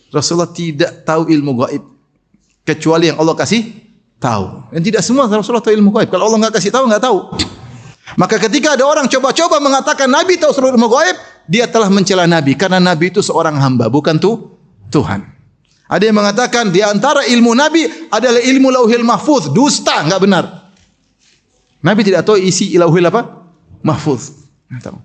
Rasulullah tidak tahu ilmu gaib kecuali yang Allah kasih tahu. Dan tidak semua Rasulullah tahu ilmu gaib. Kalau Allah enggak kasih tahu, enggak tahu. Maka ketika ada orang coba-coba mengatakan Nabi tahu seluruh ilmu gaib, dia telah mencela Nabi karena Nabi itu seorang hamba, bukan Tuhan. Ada yang mengatakan di antara ilmu Nabi adalah ilmu Lauhil Mahfuz, dusta, enggak benar. Nabi tidak tahu isi Lauhil apa? Mahfuz. Enggak tahu.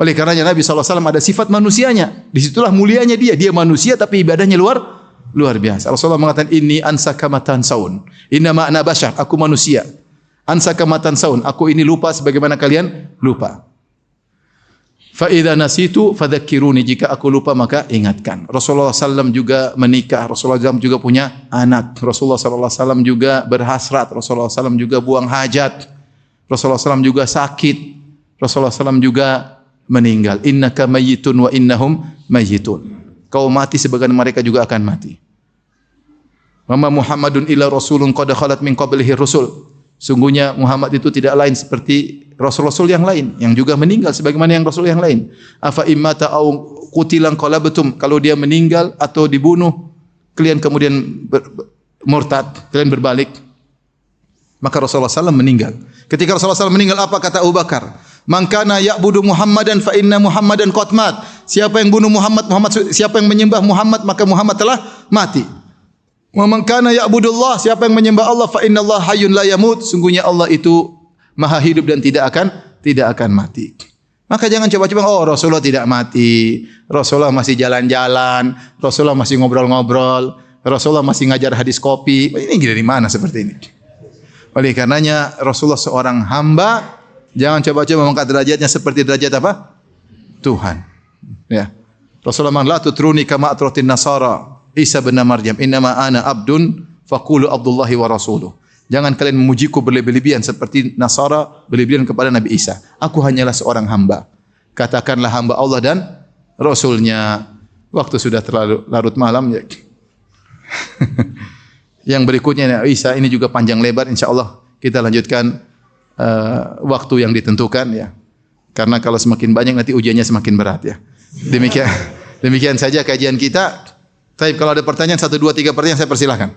Oleh karenanya Nabi SAW ada sifat manusianya. Disitulah mulianya dia. Dia manusia tapi ibadahnya luar biasa. Rasulullah mengatakan, "Inni ansaka matan saun. Inna ma'ana bashar." Aku manusia. Ansaka matan saun. Aku ini lupa sebagaimana kalian lupa. Fa idza nasitu fadzakkiruni, jika aku lupa maka ingatkan. Rasulullah SAW juga menikah, Rasulullah SAW juga punya anak, Rasulullah SAW juga berhasrat, Rasulullah SAW juga buang hajat, Rasulullah SAW juga sakit, Rasulullah SAW juga meninggal. Innaka mayyitun wa innahum mayyitun. Kau mati sebagaimana mereka juga akan mati. Mama Muhammadun illa rasulun qad khalat min qablihi rusul. Sungguhnya Muhammad itu tidak lain seperti rasul-rasul yang lain yang juga meninggal sebagaimana yang rasul yang lain. Afa immata au qutilan qalabtum, kalau dia meninggal atau dibunuh kalian kemudian murtad, kalian berbalik. Maka Rasulullah SAW meninggal. Ketika Rasulullah SAW meninggal, apa kata Abu Bakar? Man kana ya'budu Muhammadan fa inna Muhammadan qad mat. Siapa yang bunuh Muhammad, siapa yang menyembah Muhammad, maka Muhammad telah mati. Wa man kana ya'budullah, siapa yang menyembah Allah, fa innallaha hayyun la yamut. Sungguhnya Allah itu maha hidup dan tidak akan mati. Maka jangan coba-coba, oh Rasulullah tidak mati, Rasulullah masih jalan-jalan, Rasulullah masih ngobrol-ngobrol, Rasulullah masih ngajar hadis kopi. Ini dari mana seperti ini? Oleh karenanya Rasulullah seorang hamba, jangan coba-coba mengangkat derajatnya seperti derajat apa? Tuhan. Ya. Rasulullah mengatakan, la tutruni kama atratin nasara Isa bin Maryam, innama ana abdun faqulu Abdullahi wa rasuluh. Jangan kalian memujiku berlebih-lebihan seperti Nasara berlebihan kepada Nabi Isa. Aku hanyalah seorang hamba. Katakanlah hamba Allah dan Rasulnya. Waktu sudah terlalu larut malam. Ya. Yang berikutnya Isa ini juga panjang lebar. InsyaAllah kita lanjutkan waktu yang ditentukan. Ya. Karena kalau semakin banyak nanti ujiannya semakin berat. Ya. Demikian saja kajian kita. Tapi kalau ada pertanyaan 1, 2, 3 pertanyaan saya persilahkan.